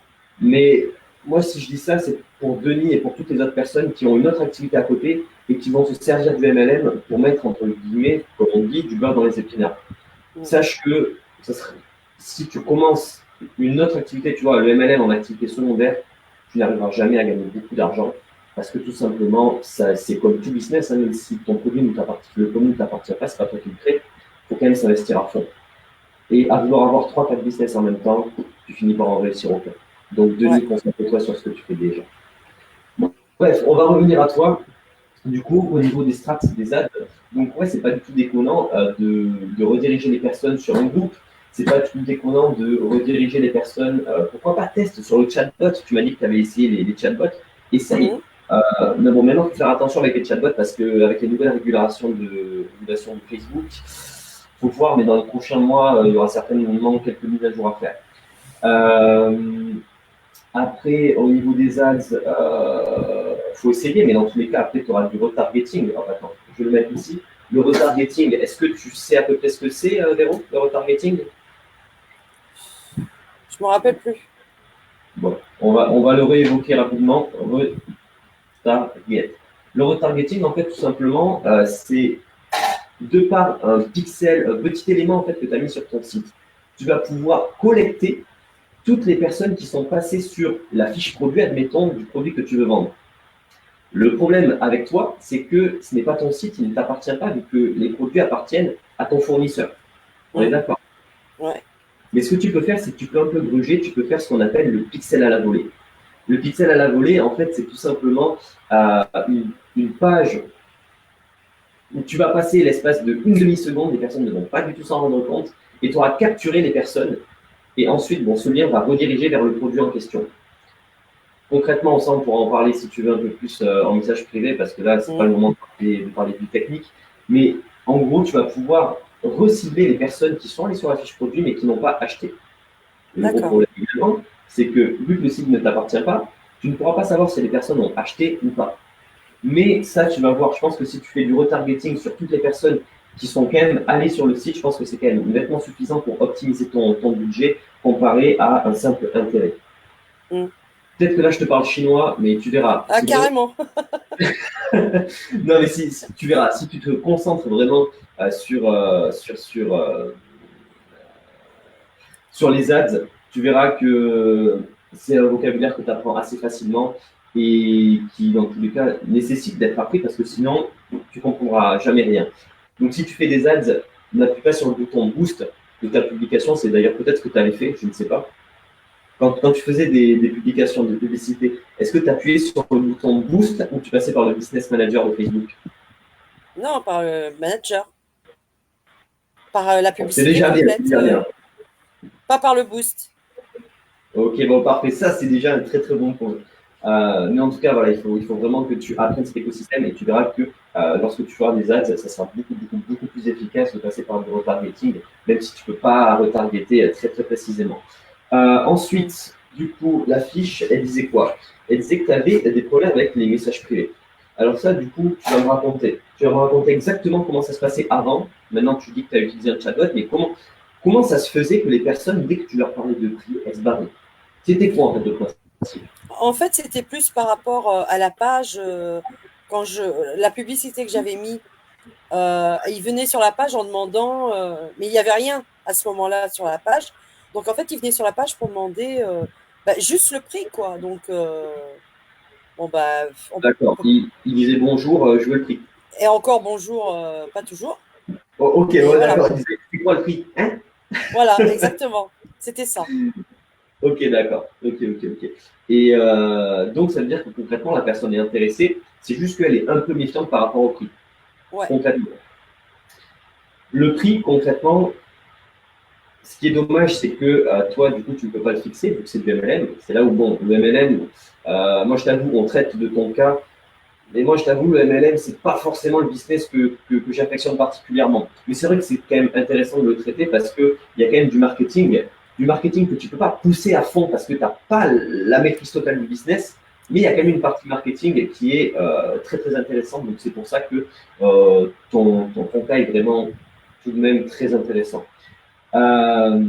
[SPEAKER 2] Mais moi, si je dis ça, c'est pour Denis et pour toutes les autres personnes qui ont une autre activité à côté et qui vont se servir du MLM pour mettre, entre guillemets, comme on dit, du beurre dans les épinards. Sache que si tu commences une autre activité, tu vois, le MLM en activité secondaire, tu n'arriveras jamais à gagner beaucoup d'argent parce que tout simplement, c'est comme tout business, hein, même si ton produit ne t'appartient, le produit ne t'appartient pas, c'est pas toi qui le crée, il faut quand même s'investir à fond. Et à vouloir avoir 3-4 business en même temps, tu finis par en réussir aucun. Donc, Denis, concentre-toi sur ce que tu fais déjà. Bon, bref, on va revenir à toi. Du coup, au niveau des strats, des ads, donc ouais, c'est pas du tout déconnant de rediriger les personnes sur un groupe. C'est pas du tout déconnant de rediriger les personnes. Pourquoi pas test sur le chatbot? Tu m'as dit que tu avais essayé les chatbots. Essaye. Mais bon, maintenant, il faut faire attention avec les chatbots parce qu'avec les nouvelles régulations de Facebook, il faut voir, mais dans les prochains mois, il y aura certainement quelques mises à jour à faire. Après, au niveau des ads, faut essayer, mais dans tous les cas, après, tu auras du retargeting. Alors, attends, je vais le mettre ici. Le retargeting, est-ce que tu sais à peu près ce que c'est, Véro, le retargeting?
[SPEAKER 3] Je me rappelle plus.
[SPEAKER 2] Bon, on va le réévoquer rapidement. Retarget. Le retargeting, en fait, tout simplement, c'est de par un pixel, un petit élément en fait, que tu as mis sur ton site, tu vas pouvoir collecter toutes les personnes qui sont passées sur la fiche produit, admettons, du produit que tu veux vendre. Le problème avec toi, c'est que ce n'est pas ton site, il ne t'appartient pas, vu que les produits appartiennent à ton fournisseur. On est d'accord?
[SPEAKER 3] Ouais.
[SPEAKER 2] Mais ce que tu peux faire, c'est que tu peux un peu gruger, tu peux faire ce qu'on appelle le pixel à la volée. Le pixel à la volée, en fait, c'est tout simplement une page où tu vas passer l'espace de une demi-seconde, les personnes ne vont pas du tout s'en rendre compte, et tu auras capturé les personnes, et ensuite, bon, ce lien va rediriger vers le produit en question. Concrètement, on pourra en parler si tu veux un peu plus en message privé, parce que là, ce n'est pas le moment de parler du technique, mais en gros, tu vas pouvoir recibler les personnes qui sont allées sur la fiche produit, mais qui n'ont pas acheté. Le gros problème, évidemment, c'est que vu que le site ne t'appartient pas, tu ne pourras pas savoir si les personnes ont acheté ou pas. Mais ça, tu vas voir, je pense que si tu fais du retargeting sur toutes les personnes qui sont quand même allées sur le site, je pense que c'est quand même nettement suffisant pour optimiser ton budget comparé à un simple intérêt. Peut-être que là, je te parle chinois, mais tu verras.
[SPEAKER 3] Ah, carrément.
[SPEAKER 2] Non, mais si, tu verras, si tu te concentres vraiment sur les ads, tu verras que c'est un vocabulaire que tu apprends assez facilement et qui, dans tous les cas, nécessite d'être appris parce que sinon, tu ne comprendras jamais rien. Donc, si tu fais des ads, n'appuie pas sur le bouton boost de ta publication. C'est d'ailleurs peut-être ce que tu avais fait, je ne sais pas. Quand tu faisais des publications de publicité, est-ce que tu appuyais sur le bouton boost ou tu passais par le business manager de Facebook?
[SPEAKER 3] Non, par le manager. Par la publicité.
[SPEAKER 2] C'est déjà bien.
[SPEAKER 3] Pas par le boost.
[SPEAKER 2] Ok, bon, parfait. Ça, c'est déjà un très très bon point. Mais en tout cas, voilà, il faut vraiment que tu apprennes cet écosystème et tu verras que lorsque tu feras des ads, ça sera beaucoup plus efficace de passer par du retargeting, même si tu ne peux pas retargeter très très précisément. Ensuite, du coup, la fiche, elle disait quoi? Elle disait que tu avais des problèmes avec les messages privés. Alors ça, du coup, tu vas me raconter. Tu vas me raconter exactement comment ça se passait avant. Maintenant, tu dis que tu as utilisé un chatbot, mais comment ça se faisait que les personnes, dès que tu leur parlais de prix, elles se barraient? C'était quoi, en fait, de principe?
[SPEAKER 3] En fait, c'était plus par rapport à la page. La publicité que j'avais mis, ils venaient sur la page en demandant, mais il n'y avait rien à ce moment-là sur la page. Donc, en fait, ils venaient sur la page pour demander juste le prix, quoi. Donc, bon, bah.
[SPEAKER 2] D'accord. Il disait bonjour, je veux le prix.
[SPEAKER 3] Et encore bonjour, pas toujours.
[SPEAKER 2] Oh, ok, ouais,
[SPEAKER 3] voilà.
[SPEAKER 2] d'accord. Il disait, c'est quoi le prix, hein?
[SPEAKER 3] Voilà, exactement. C'était ça.
[SPEAKER 2] Ok, d'accord. Ok. Et donc, ça veut dire que concrètement, la personne est intéressée. C'est juste qu'elle est un peu méfiante par rapport au prix.
[SPEAKER 3] Ouais.
[SPEAKER 2] Concrètement. Le prix, concrètement, ce qui est dommage, c'est que toi, du coup, tu ne peux pas le fixer, vu que c'est du MLM. C'est là où, bon, le MLM, moi, je t'avoue, on traite de ton cas. Mais moi, je t'avoue, le MLM, c'est pas forcément le business que j'affectionne particulièrement. Mais c'est vrai que c'est quand même intéressant de le traiter parce qu'il y a quand même du marketing que tu peux pas pousser à fond parce que tu n'as pas la maîtrise totale du business. Mais il y a quand même une partie marketing qui est très très intéressante. Donc c'est pour ça que ton cas est vraiment tout de même très intéressant. Euh,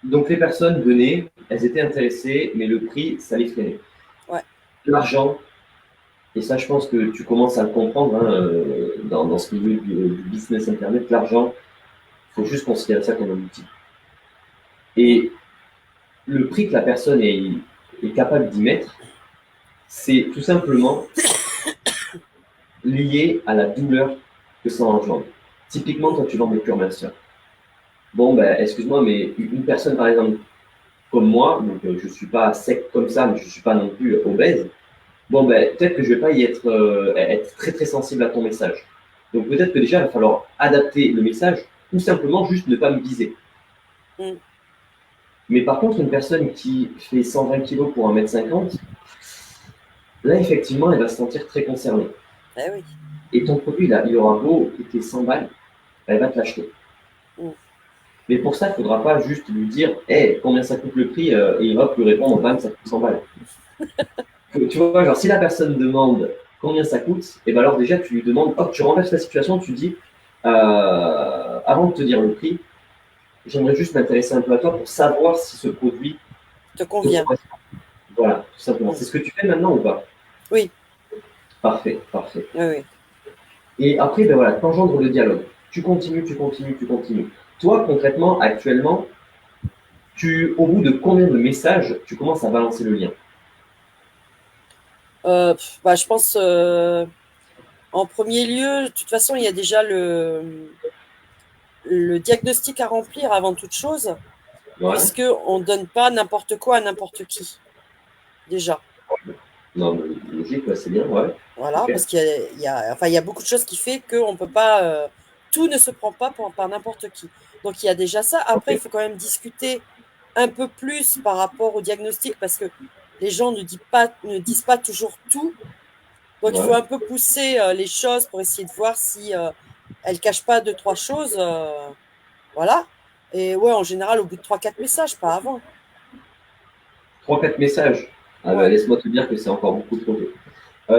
[SPEAKER 2] donc les personnes venaient, elles étaient intéressées, mais le prix, ça les freinait.
[SPEAKER 3] Ouais.
[SPEAKER 2] L'argent, et ça, je pense que tu commences à le comprendre hein, dans ce milieu du business Internet, l'argent, il faut juste considérer ça comme un outil. Et le prix que la personne est capable d'y mettre, c'est tout simplement lié à la douleur que ça engendre. Typiquement, quand tu vends des pures minceurs. Bon, ben, excuse-moi, mais une personne, par exemple, comme moi, donc je ne suis pas sec comme ça, mais je ne suis pas non plus obèse, bon, ben, peut-être que je ne vais pas y être très très sensible à ton message. Donc peut-être que déjà, il va falloir adapter le message ou simplement juste ne pas me viser.
[SPEAKER 3] Mm.
[SPEAKER 2] Mais par contre, une personne qui fait 120 kg pour 1,50 m, là, effectivement, elle va se sentir très concernée.
[SPEAKER 3] Eh oui.
[SPEAKER 2] Et ton produit, là, il aura beau coûter 100 balles, elle va te l'acheter.
[SPEAKER 3] Mm.
[SPEAKER 2] Mais pour ça, il ne faudra pas juste lui dire hey, combien ça coûte le prix et il va lui répondre bam, ça coûte 100 balles. Tu vois, genre, si la personne demande combien ça coûte, et ben alors déjà, tu lui demandes, hop, tu renverses la situation, tu dis avant de te dire le prix, j'aimerais juste m'intéresser un peu à toi pour savoir si ce produit
[SPEAKER 3] te convient.
[SPEAKER 2] Voilà, tout simplement. C'est ce que tu fais maintenant ou pas?
[SPEAKER 3] Oui.
[SPEAKER 2] Parfait, parfait.
[SPEAKER 3] Oui, oui.
[SPEAKER 2] Et après, ben voilà, t'engendres le dialogue. Tu continues, tu continues, tu continues. Toi, concrètement, actuellement, au bout de combien de messages tu commences à balancer le lien?
[SPEAKER 3] Je pense, en premier lieu, de toute façon, il y a déjà le diagnostic à remplir avant toute chose,
[SPEAKER 2] Ouais.
[SPEAKER 3] puisqu'on ne donne pas n'importe quoi à n'importe qui, déjà.
[SPEAKER 2] Non, mais logique, ouais, c'est bien, ouais.
[SPEAKER 3] Voilà,
[SPEAKER 2] Okay.
[SPEAKER 3] parce qu'il y a beaucoup de choses qui fait qu'on ne peut pas... tout ne se prend pas par n'importe qui. Donc, il y a déjà ça. Après, il faut quand même discuter un peu plus par rapport au diagnostic, parce que les gens ne disent pas toujours tout. Donc, il faut un peu pousser les choses pour essayer de voir si elles ne cachent pas 2-3 choses. Voilà. Et ouais, en général, au bout de 3-4 messages, pas avant.
[SPEAKER 2] 3-4 messages. Ah
[SPEAKER 3] Ouais.
[SPEAKER 2] bah, laisse-moi te dire que c'est encore beaucoup trop tôt.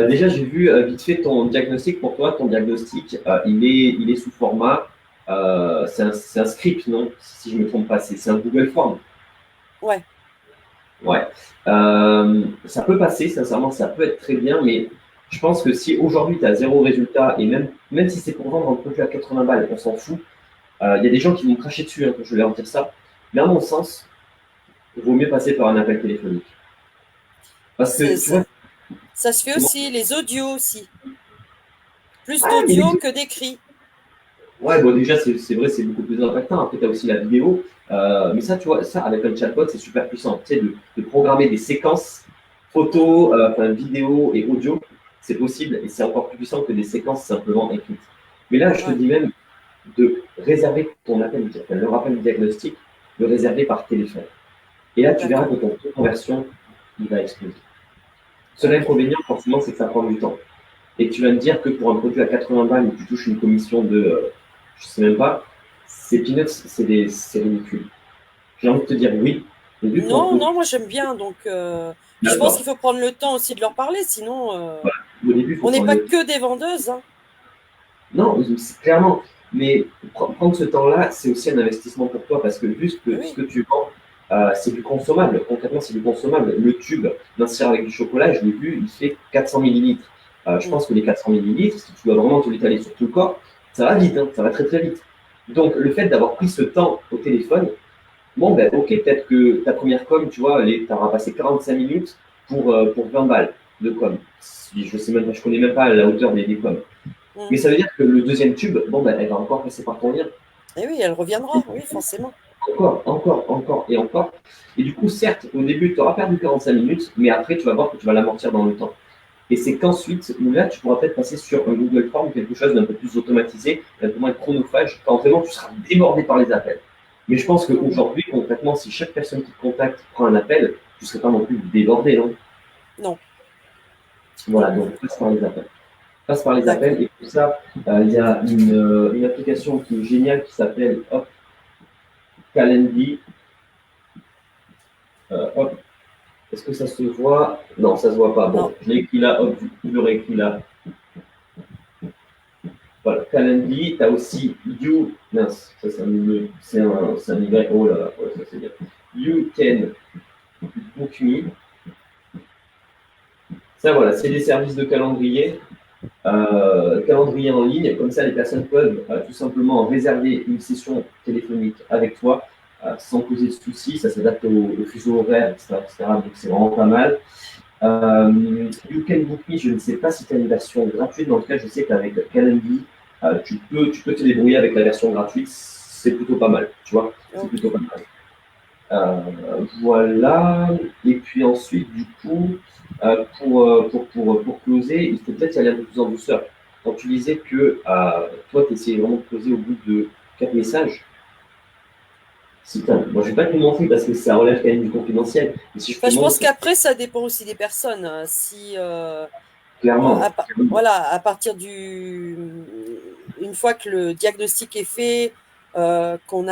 [SPEAKER 2] Déjà, j'ai vu vite fait ton diagnostic. Pour toi, ton diagnostic, il est sous format. C'est un script, non? Si je ne me trompe pas, c'est un Google Form.
[SPEAKER 3] Ouais.
[SPEAKER 2] Ouais. Ça peut passer, sincèrement, ça peut être très bien, mais je pense que si aujourd'hui tu as zéro résultat, et même si c'est pour vendre un produit à 80 balles, on s'en fout. Il y a des gens qui vont me cracher dessus hein, quand je vais leur dire ça. Mais à mon sens, il vaut mieux passer par un appel téléphonique. Parce que tu vois.
[SPEAKER 3] Ça se fait aussi, les audios aussi. Plus d'audio que d'écrit.
[SPEAKER 2] Ouais, bon, déjà, c'est vrai, c'est beaucoup plus impactant. Après, tu as aussi la vidéo. Mais ça, tu vois, ça, avec un chatbot, c'est super puissant. Tu sais, de programmer des séquences photos, vidéo et audio, c'est possible et c'est encore plus puissant que des séquences simplement écrites. Mais là, je te dis même de réserver ton appel, le rappel diagnostic, de réserver par téléphone. Et là, tu verras que ton taux de conversion, il va exploser. Seul inconvénient, forcément, c'est que ça prend du temps. Et tu vas me dire que pour un produit à 80 balles où tu touches une commission de, je sais même pas, c'est peanuts, c'est ridicule. J'ai envie de te dire oui.
[SPEAKER 3] Non, moi j'aime bien. Donc, je pense qu'il faut prendre le temps aussi de leur parler, sinon,
[SPEAKER 2] voilà. Au début,
[SPEAKER 3] on n'est pas que des vendeuses. Hein.
[SPEAKER 2] Non, clairement. Mais prendre ce temps-là, c'est aussi un investissement pour toi parce que vu ce que tu vends, c'est du consommable. Concrètement, c'est du consommable. Le tube mincir avec du chocolat, je l'ai vu, il fait 400 millilitres. Je pense que les 400 millilitres, si tu dois vraiment te l'étaler sur tout le corps, ça va vite, hein, ça va très très vite. Donc, le fait d'avoir pris ce temps au téléphone, bon, ben ok, peut-être que ta première com, tu vois, tu auras passé 45 minutes pour 20 balles de com. Je connais même pas la hauteur des coms. Mais ça veut dire que le deuxième tube, bon, ben, elle va encore passer par ton lien.
[SPEAKER 3] Et oui, elle reviendra, oui, forcément.
[SPEAKER 2] Encore et encore. Et du coup, certes, au début, tu auras perdu 45 minutes, mais après, tu vas voir que tu vas l'amortir dans le temps. Et c'est qu'ensuite, là, tu pourras peut-être passer sur un Google Form, quelque chose d'un peu plus automatisé, un peu moins chronophage, quand vraiment tu seras débordé par les appels. Mais je pense qu'aujourd'hui, concrètement, si chaque personne qui te contacte prend un appel, tu ne serais pas non plus débordé, non?
[SPEAKER 3] Non.
[SPEAKER 2] Voilà, donc passe par les appels. Passe par les
[SPEAKER 3] D'accord.
[SPEAKER 2] appels. Et pour ça, il y a une application qui est géniale qui s'appelle Calendly. Hop. Est-ce que ça se voit? Non, ça se voit pas. Bon,
[SPEAKER 3] Non.
[SPEAKER 2] je l'ai écrit là, hop, je l'aurais écrit là. Voilà, Calendly, tu as aussi You, mince, ça c'est un Y, oh là là, ouais, ça c'est bien. You Can Book Me. Ça voilà, c'est des services de calendrier, calendrier en ligne, comme ça les personnes peuvent tout simplement réserver une session téléphonique avec toi sans poser de soucis, ça s'adapte au fuseau horaire, etc., etc., donc c'est vraiment pas mal. You Can Book Me, je ne sais pas si tu as une version gratuite, mais en tout cas je sais qu'avec Calendly, tu peux te débrouiller avec la version gratuite, c'est plutôt pas mal, tu vois, c'est plutôt pas mal. Voilà, et puis ensuite, du coup, pour closer, il faut peut-être y aller un peu plus en douceur. Quand tu disais que toi, tu essayais vraiment de closer au bout de 4 messages, moi je ne vais pas te le montrer parce que ça relève quand même du confidentiel. Mais si
[SPEAKER 3] je pense qu'après, ça dépend aussi des personnes. Si
[SPEAKER 2] clairement,
[SPEAKER 3] voilà, à partir une fois que le diagnostic est fait, qu'on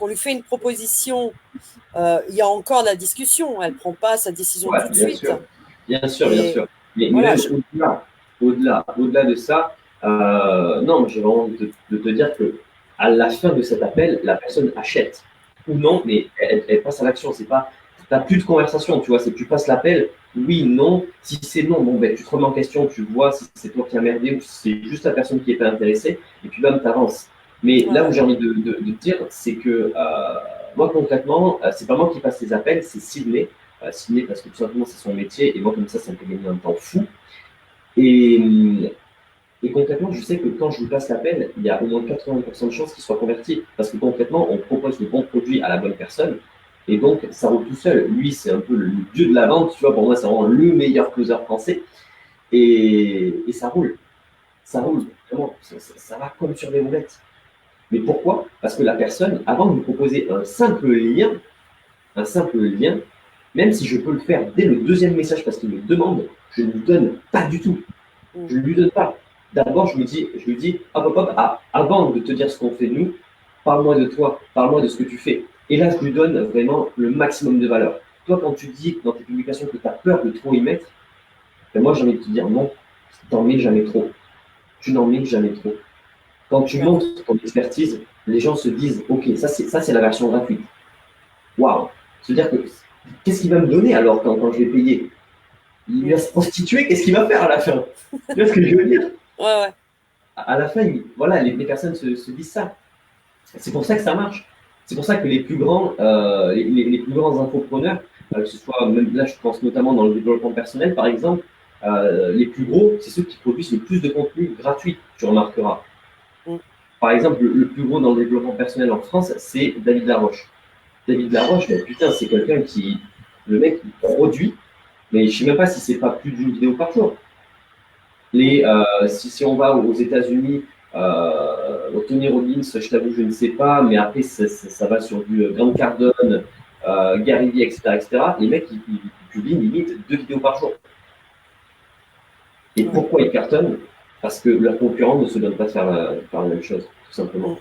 [SPEAKER 3] lui fait une proposition, il y a encore la discussion. Elle prend pas sa décision tout de suite.
[SPEAKER 2] Bien sûr. Mais
[SPEAKER 3] voilà,
[SPEAKER 2] même au-delà de ça, non, j'ai vraiment envie de te dire que à la fin de cet appel, la personne achète ou non, mais elle passe à l'action. C'est pas, t'as plus de conversation, tu vois. C'est tu passes l'appel, oui, non. Si c'est non, bon ben tu te remets en question, tu vois si c'est toi qui as merdé ou si c'est juste la personne qui est pas intéressée, et puis bam, t'avances. Mais là où j'ai envie de te dire, c'est que moi concrètement, c'est pas moi qui passe les appels, c'est Sydney. Sydney parce que tout simplement c'est son métier et moi comme ça me fait gagner un temps fou. Et concrètement, je sais que quand je lui passe l'appel, il y a au moins 80% de chances qu'il soit converti. Parce que concrètement, on propose le bon produit à la bonne personne. Et donc, ça roule tout seul. Lui, c'est un peu le dieu de la vente. Tu vois, pour moi, c'est vraiment le meilleur closer français. Et ça roule. Ça roule. Vraiment, ça va comme sur des roulettes. Mais pourquoi? Parce que la personne, avant de nous proposer un simple lien, même si je peux le faire dès le deuxième message parce qu'il me demande, je ne lui donne pas du tout. Je ne lui donne pas. D'abord, je lui dis, hop, avant de te dire ce qu'on fait nous, parle-moi de toi, parle-moi de ce que tu fais. Et là, je lui donne vraiment le maximum de valeur. Toi, quand tu dis dans tes publications que tu as peur de trop y mettre, ben moi, j'ai envie de te dire non, t'en mets jamais trop. Tu n'en mets jamais trop. Quand tu montres ton expertise, les gens se disent, ok, ça c'est la version gratuite. Waouh. C'est-à-dire que qu'est-ce qu'il va me donner alors quand je vais payer? Il va se prostituer, qu'est-ce qu'il va faire à la fin? Tu vois ce que je veux dire?
[SPEAKER 3] Ouais.
[SPEAKER 2] À la fin, voilà, les personnes se disent ça. C'est pour ça que ça marche. C'est pour ça que les plus grands, les plus grands infopreneurs, que ce soit, même là, je pense notamment dans le développement personnel, par exemple, les plus gros, c'est ceux qui produisent le plus de contenu gratuit, tu remarqueras. Par exemple, le plus gros dans le développement personnel en France, c'est David Laroche. David Laroche, ben, putain, c'est quelqu'un le mec, il produit, mais je ne sais même pas si c'est pas plus d'une vidéo par jour. Si on va aux États-Unis, au Tony Robbins, je t'avoue, je ne sais pas, mais après, ça va sur du Grant Cardone, Gary Vee, etc. Les mecs, ils publient limite 2 vidéos par jour. Et pourquoi ils cartonnent? Parce que leurs concurrents ne se donnent pas de faire la même chose, tout simplement.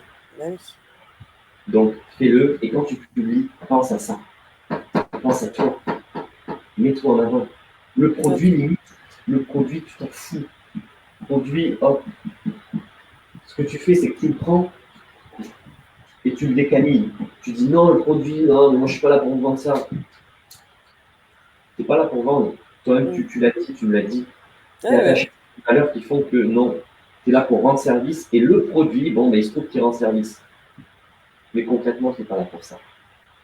[SPEAKER 2] Donc, fais-le, et quand tu publies, pense à ça. Pense à toi. Mets-toi en avant. Le produit, limite, le produit, tu t'en fous. Le produit, hop. Ce que tu fais, c'est que tu le prends et tu le décanilles. Tu dis non, le produit, non, moi je suis pas là pour vendre ça. Tu n'es pas là pour vendre. Toi-même, tu l'as dit, tu me l'as dit. Il y a des valeurs qui font que non, tu es là pour rendre service et le produit, bon, il se trouve qu'il rend service. Mais concrètement, tu n'es pas là pour ça.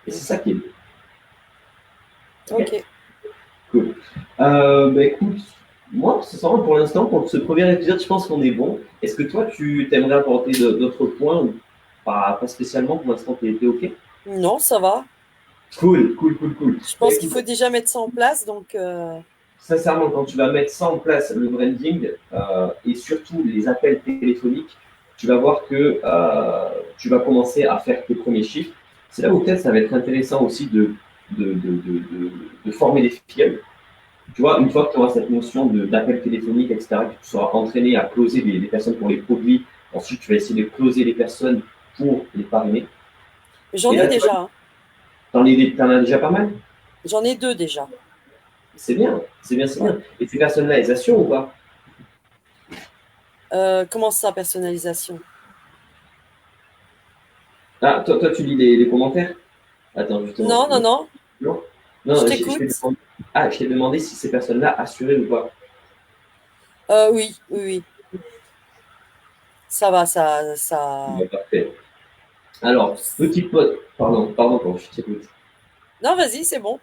[SPEAKER 2] Et c'est ça qui est beau.
[SPEAKER 3] Ok.
[SPEAKER 2] Cool. Écoute, moi, pour l'instant, pour ce premier épisode, je pense qu'on est bon. Est-ce que toi, tu aimerais apporter d'autres points ou pas spécialement pour l'instant, tu es OK?
[SPEAKER 3] Non, ça va.
[SPEAKER 2] Cool.
[SPEAKER 3] Je pense qu'il faut déjà mettre ça en place, donc.
[SPEAKER 2] sincèrement, quand tu vas mettre ça en place, le branding et surtout les appels téléphoniques, tu vas voir que tu vas commencer à faire tes premiers chiffres. C'est là où peut-être ça va être intéressant aussi de former des filles. Tu vois, une fois que tu auras cette notion d'appel téléphonique, etc., que tu seras entraîné à closer des personnes pour les produits, ensuite tu vas essayer de closer les personnes pour les parrainer.
[SPEAKER 3] J'en ai déjà. Hein.
[SPEAKER 2] T'en as déjà pas mal?
[SPEAKER 3] J'en ai 2 déjà.
[SPEAKER 2] C'est bien, c'est bien, c'est bien. Et ces personnes-là, elles assurent ou pas?
[SPEAKER 3] Comment ça, personnalisation?
[SPEAKER 2] Ah, toi, tu lis les commentaires? Attends, justement.
[SPEAKER 3] Non.
[SPEAKER 2] Non,
[SPEAKER 3] Je t'écoute.
[SPEAKER 2] Je t'ai demandé si ces personnes-là assuraient ou pas.
[SPEAKER 3] Oui. Ça va, ça.
[SPEAKER 2] Ouais, parfait. Alors, petite pause. Pardon, quand je t'écoute.
[SPEAKER 3] Non, vas-y, c'est bon.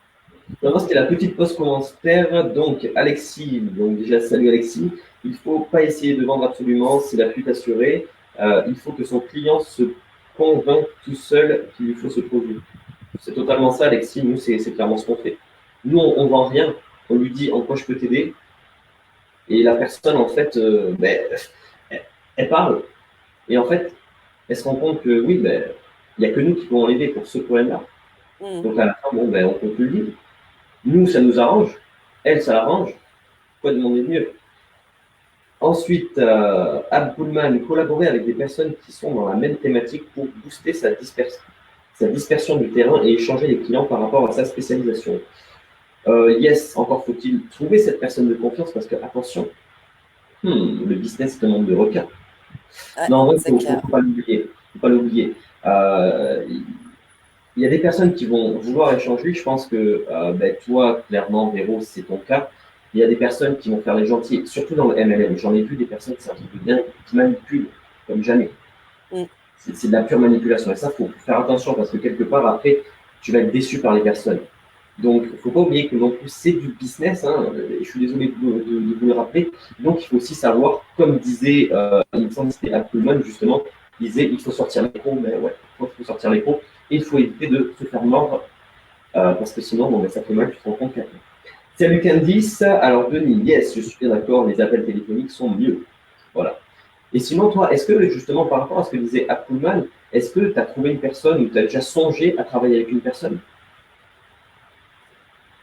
[SPEAKER 2] Non, c'était la petite pause commentaire. Donc, Alexis, donc déjà, salut Alexis. Il ne faut pas essayer de vendre absolument, c'est la pute assurée. Il faut que son client se convainque tout seul qu'il lui faut ce produit. C'est totalement ça, Alexis. Nous, c'est clairement ce qu'on fait. Nous, on ne vend rien. On lui dit en quoi je peux t'aider. Et la personne, en fait, elle parle. Et en fait, elle se rend compte que oui, il n'y a que nous qui pouvons l'aider pour ce problème-là. Donc à la fin, on peut plus le dire. Nous, ça nous arrange. Elle, ça l'arrange. Pourquoi demander de mieux? Ensuite, Ab Pullman, collaborer avec des personnes qui sont dans la même thématique pour booster sa dispersion du terrain et échanger les clients par rapport à sa spécialisation. Yes, encore faut-il trouver cette personne de confiance parce que, attention, le business est un monde de requins. Non, en vrai, il ne faut pas l'oublier. Il y a des personnes qui vont vouloir échanger. Je pense que toi, clairement, Véro, c'est ton cas. Il y a des personnes qui vont faire les gentils, surtout dans le MLM. J'en ai vu des personnes, c'est un truc de bien, qui manipulent comme jamais. C'est de la pure manipulation. Et ça, il faut faire attention parce que quelque part, après, tu vas être déçu par les personnes. Donc, il ne faut pas oublier que non plus, c'est du business. Hein. Je suis désolé de vous le rappeler. Donc, il faut aussi savoir, comme disait, il me semble que c'était Appleman, justement, il disait il faut sortir les pros. Mais ouais, il faut sortir les pros. Et il faut éviter de se faire mordre parce que sinon, ça fait mal, tu te rends compte qu'après. Salut Candice. Alors, Denis, yes, je suis bien d'accord, les appels téléphoniques sont mieux. Voilà. Et sinon, toi, est-ce que, justement, par rapport à ce que disait Appleman, est-ce que tu as trouvé une personne ou tu as déjà songé à travailler avec une personne?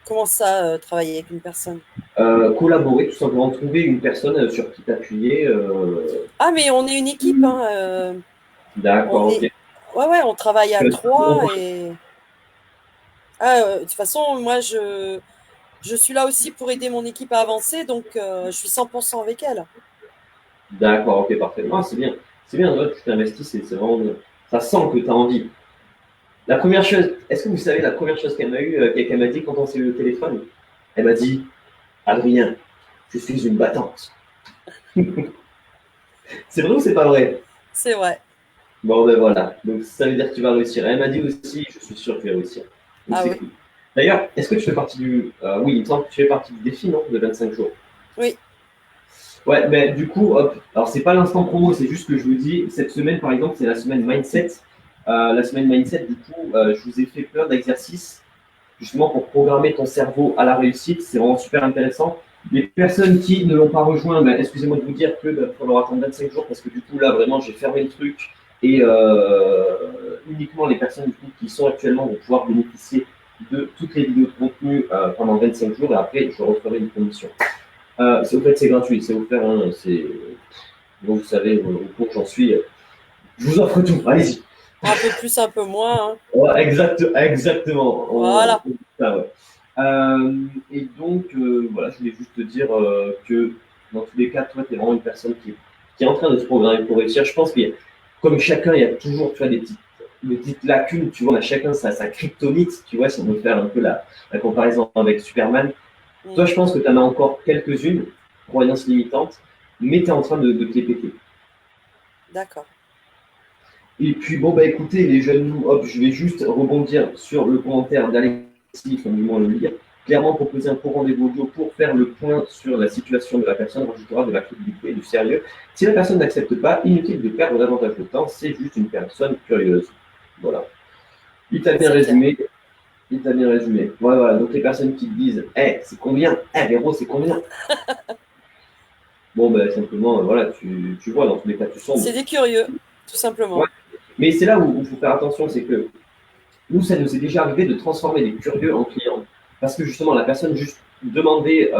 [SPEAKER 3] Comment ça, travailler avec une personne?
[SPEAKER 2] Collaborer, tout simplement, trouver une personne sur qui t'appuyer.
[SPEAKER 3] Ah, mais on est une équipe. Hein,
[SPEAKER 2] D'accord, ok.
[SPEAKER 3] Ouais, on travaille à 3 et. De toute façon, moi, je suis là aussi pour aider mon équipe à avancer, donc je suis 100% avec elle.
[SPEAKER 2] D'accord, ok, parfait. Ah, c'est bien. C'est bien, ouais, tu t'investis, c'est vraiment bien. Ça sent que tu as envie. La première chose, est-ce que vous savez la première chose qu'elle m'a dit quand on s'est eu au téléphone? Elle m'a dit, Adrien, je suis une battante. C'est vrai ou c'est pas vrai?
[SPEAKER 3] C'est vrai.
[SPEAKER 2] Bon, voilà. Donc, ça veut dire que tu vas réussir. Elle m'a dit aussi, je suis sûr que tu vas réussir. Donc, c'est cool. D'ailleurs, est-ce que tu fais partie du. Oui, il me semble que tu fais partie du défi, non? De 25 jours.
[SPEAKER 3] Oui.
[SPEAKER 2] Ouais, mais du coup, hop. Alors, c'est pas l'instant promo, c'est juste que je vous dis, cette semaine, par exemple, c'est la semaine Mindset. La semaine Mindset, du coup, je vous ai fait plein d'exercices, justement, pour programmer ton cerveau à la réussite. C'est vraiment super intéressant. Les personnes qui ne l'ont pas rejoint, excusez-moi de vous dire que il va falloir attendre 25 jours parce que du coup, là, vraiment, j'ai fermé le truc. Et uniquement les personnes du coup, qui sont actuellement vont pouvoir bénéficier de toutes les vidéos de contenu pendant 25 jours et après je referai une promotion. Au fait, c'est gratuit, c'est offert. Hein, donc vous savez, au cours j'en suis. Je vous offre tout, allez-y.
[SPEAKER 3] Un peu plus, un peu moins. Hein.
[SPEAKER 2] Ouais, exactement.
[SPEAKER 3] Voilà.
[SPEAKER 2] Et donc, voilà, je voulais juste te dire que dans tous les cas, toi, tu es vraiment une personne qui est en train de se programmer pour réussir. Je pense qu'il y a comme chacun, il y a toujours, tu vois, des petites lacunes, tu vois, on a chacun sa kryptonite, tu vois, si on veut faire un peu la comparaison avec Superman. Toi, je pense que tu en as encore quelques-unes, croyances limitantes, mais tu es en train de te les péter.
[SPEAKER 3] D'accord.
[SPEAKER 2] Et puis, bon, écoutez, les jeunes loups, hop, je vais juste rebondir sur le commentaire d'Alexis, faut du moins le lire. Clairement, proposer un court rendez-vous audio pour faire le point sur la situation de la personne rajoutera de la crédibilité et du sérieux. Si la personne n'accepte pas, inutile de perdre davantage de temps, c'est juste une personne curieuse. Voilà. Il t'a bien résumé. Il t'a bien résumé. Ouais, voilà. Donc les personnes qui te disent, c'est combien? Véro, c'est combien? Bon, ben simplement, voilà, tu vois, dans tous les cas, tu sombres.
[SPEAKER 3] C'est des curieux, tout simplement.
[SPEAKER 2] Ouais. Mais c'est là où il faut faire attention, c'est que nous, ça nous est déjà arrivé de transformer des curieux en clients. Parce que justement, la personne juste demandait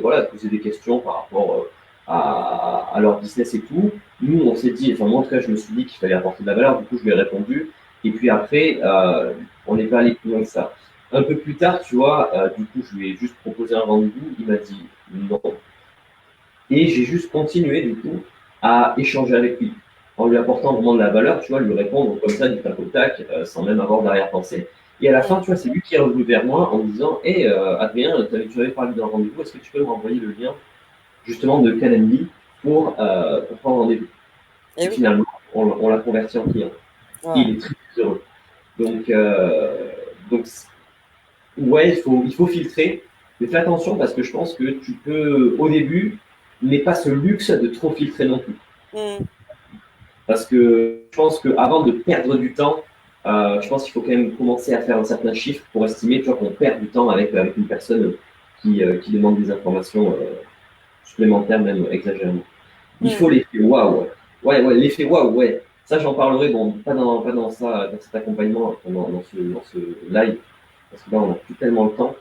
[SPEAKER 2] voilà, poser des questions par rapport à leur business et tout. Nous, on s'est dit, enfin moi en tout cas, je me suis dit qu'il fallait apporter de la valeur, du coup, je lui ai répondu. Et puis après, on n'est pas allé plus loin que ça. Un peu plus tard, tu vois, du coup, je lui ai juste proposé un rendez-vous. Il m'a dit non. Et j'ai juste continué, du coup, à échanger avec lui, en lui apportant vraiment de la valeur, tu vois, lui répondre comme ça, du tac au tac, sans même avoir d'arrière-pensée. Et à la fin, tu vois, c'est lui qui est revenu vers moi en me disant, hé, Adrien, tu avais parlé d'un rendez-vous, est-ce que tu peux me renvoyer le lien, justement, de Calendly pour prendre rendez-vous? Et
[SPEAKER 3] oui.
[SPEAKER 2] finalement, on l'a converti en client.
[SPEAKER 3] Voilà.
[SPEAKER 2] Et il est très, très heureux. Donc ouais, il faut filtrer, mais fais attention parce que je pense que tu peux, au début, n'aie pas ce luxe de trop filtrer non plus. Parce que je pense qu'avant de perdre du temps, je pense qu'il faut quand même commencer à faire un certain chiffre pour estimer qu'on perd du temps avec une personne qui demande des informations supplémentaires, même exagérément. Il faut l'effet waouh. Ouais, l'effet waouh, ouais. Ça, j'en parlerai, bon, pas dans cet accompagnement, dans ce live, parce que là, on n'a plus tellement le temps.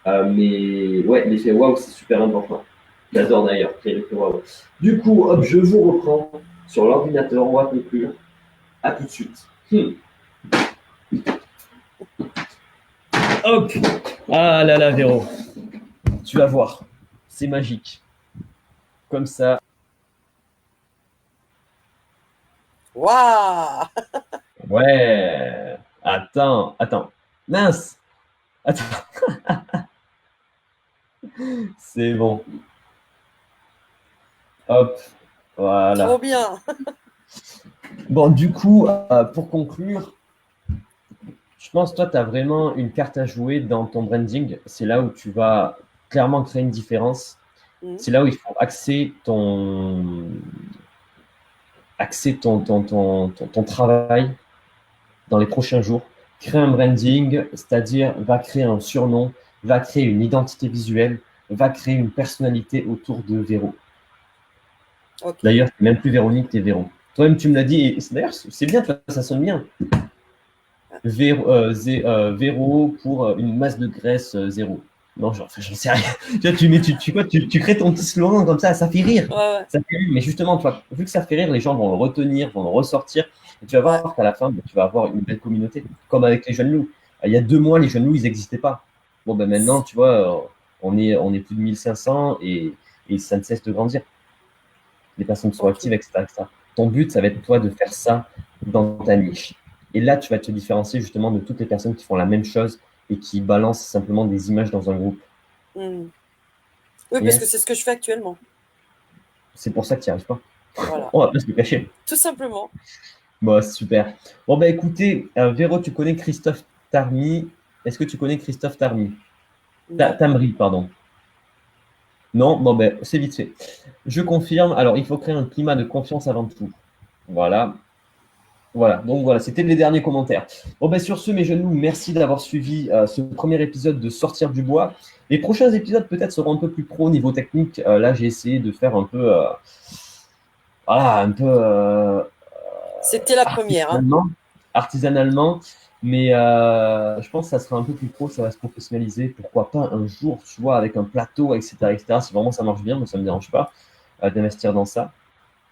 [SPEAKER 2] Mais ouais, l'effet waouh, c'est super important. J'adore d'ailleurs créer l'effet waouh. Du coup, hop, je vous reprends sur l'ordinateur, on va conclure. À tout de suite. Hop. Ah là là, Véro. Tu vas voir. C'est magique. Comme ça.
[SPEAKER 3] Waouh!
[SPEAKER 2] Ouais. Attends. Mince. Attends. C'est bon. Hop. Voilà.
[SPEAKER 3] Trop bien.
[SPEAKER 2] Bon, du coup, pour conclure, je pense que toi, tu as vraiment une carte à jouer dans ton branding. C'est là où tu vas clairement créer une différence. C'est là où il faut axer ton travail dans les prochains jours. Créer un branding, c'est-à-dire va créer un surnom, va créer une identité visuelle, va créer une personnalité autour de Véro.
[SPEAKER 3] Okay.
[SPEAKER 2] D'ailleurs, c'est même plus Véronique, t'es Véro. Toi-même, tu me l'as dit, et d'ailleurs, c'est bien, ça sonne bien. Véro pour une masse de graisse zéro. Non, j'en sais rien. Tu crées ton petit slogan comme ça fait rire.
[SPEAKER 3] Ouais.
[SPEAKER 2] Ça fait rire. Mais justement, vu que ça fait rire, les gens vont le retenir, vont le ressortir. Et tu vas voir qu'à la fin, tu vas avoir une belle communauté. Comme avec les jeunes loups. Il y a 2 mois, les jeunes loups, ils n'existaient pas. Bon, ben maintenant, tu vois, on est plus de 1500 et ça ne cesse de grandir. Les personnes sont actives, etc. Ton but, ça va être toi de faire ça dans ta niche. Et là, tu vas te différencier justement de toutes les personnes qui font la même chose et qui balancent simplement des images dans un groupe.
[SPEAKER 3] Oui, parce que c'est ce que je fais actuellement.
[SPEAKER 2] C'est pour ça que tu n'y arrives pas.
[SPEAKER 3] Voilà.
[SPEAKER 2] On va pas se le cacher.
[SPEAKER 3] Tout simplement.
[SPEAKER 2] Bon, super. Bon, bah écoutez, Véro, tu connais Christophe Tarmy. Est-ce que tu connais Christophe Tarmy? Tamry, pardon. Non, bon, ben, c'est vite fait. Je confirme. Alors, il faut créer un climat de confiance avant tout. Voilà. Donc voilà, c'était les derniers commentaires. Bon, ben, sur ce, mes jeunes loups, merci d'avoir suivi ce premier épisode de Sortir du bois. Les prochains épisodes, peut-être, seront un peu plus pro au niveau technique. Là, j'ai essayé de faire un peu.
[SPEAKER 3] C'était la première.
[SPEAKER 2] Artisanalement. Mais je pense que ça sera un peu plus pro, ça va se professionnaliser. Pourquoi pas un jour, tu vois, avec un plateau, etc. Si vraiment ça marche bien, moi ça ne me dérange pas d'investir dans ça.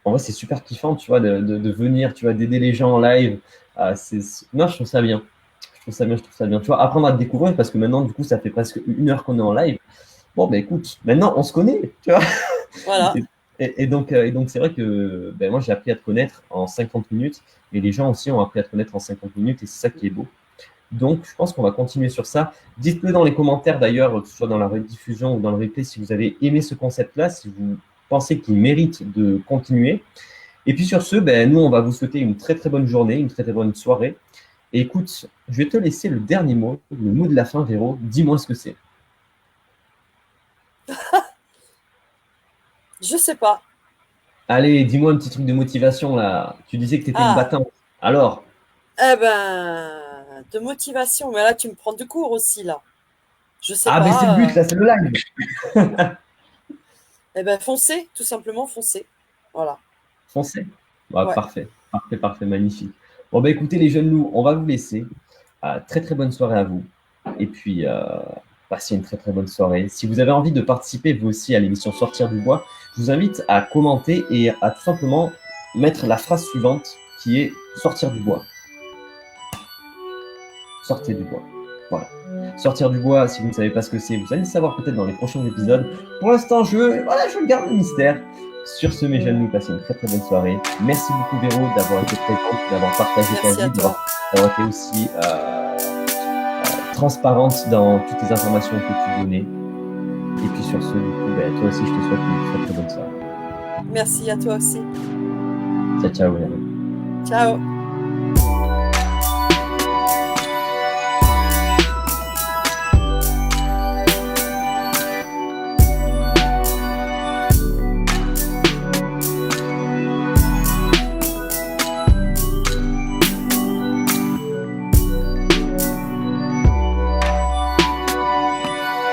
[SPEAKER 2] En vrai, c'est super kiffant, tu vois, de venir, tu vois, d'aider les gens en live. Non, je trouve ça bien. Tu vois, apprendre à te découvrir parce que maintenant, du coup, ça fait presque 1 heure qu'on est en live. Bon, ben écoute, maintenant, on se connaît, tu vois.
[SPEAKER 3] Voilà.
[SPEAKER 2] Et donc, c'est vrai que moi, j'ai appris à te connaître en 50 minutes et les gens aussi ont appris à te connaître en 50 minutes et c'est ça qui est beau. Donc, je pense qu'on va continuer sur ça. Dites-le dans les commentaires d'ailleurs, que ce soit dans la rediffusion ou dans le replay, si vous avez aimé ce concept-là, si vous pensez qu'il mérite de continuer. Et puis sur ce, nous, on va vous souhaiter une très très bonne journée, une très très bonne soirée. Et écoute, je vais te laisser le dernier mot, le mot de la fin, Véro. Dis-moi ce que c'est.
[SPEAKER 3] Je sais pas.
[SPEAKER 2] Allez, dis-moi un petit truc de motivation là. Tu disais que tu étais une battante. Alors?
[SPEAKER 3] Eh ben, de motivation. Mais là, tu me prends de court aussi, là. Je sais
[SPEAKER 2] Ah,
[SPEAKER 3] pas.
[SPEAKER 2] mais c'est le but, là, c'est le live.
[SPEAKER 3] Eh ben, foncez, tout simplement, foncez. Voilà.
[SPEAKER 2] Foncez. Ouais,
[SPEAKER 3] Ouais.
[SPEAKER 2] parfait, magnifique. Bon, bah écoutez, les jeunes loups, on va vous laisser. Très très bonne soirée à vous. Et puis, passez une très très bonne soirée. Si vous avez envie de participer vous aussi à l'émission Sortir du bois, je vous invite à commenter et à tout simplement mettre la phrase suivante qui est Sortir du bois. Sortez du bois. Voilà. Sortir du bois, si vous ne savez pas ce que c'est, vous allez le savoir peut-être dans les prochains épisodes. Pour l'instant, je garde le mystère. Sur ce, mes jeunes loups, passez une très très bonne soirée. Merci beaucoup Véro d'avoir été présente, d'avoir partagé
[SPEAKER 3] Merci
[SPEAKER 2] ta
[SPEAKER 3] à
[SPEAKER 2] vie,
[SPEAKER 3] toi.
[SPEAKER 2] d'avoir été aussi transparente dans toutes les informations que tu donnais. Et puis sur ce, du coup, toi aussi, je te souhaite une très très bonne soirée.
[SPEAKER 3] Merci à toi aussi.
[SPEAKER 2] Ciao, ciao.
[SPEAKER 3] Ciao.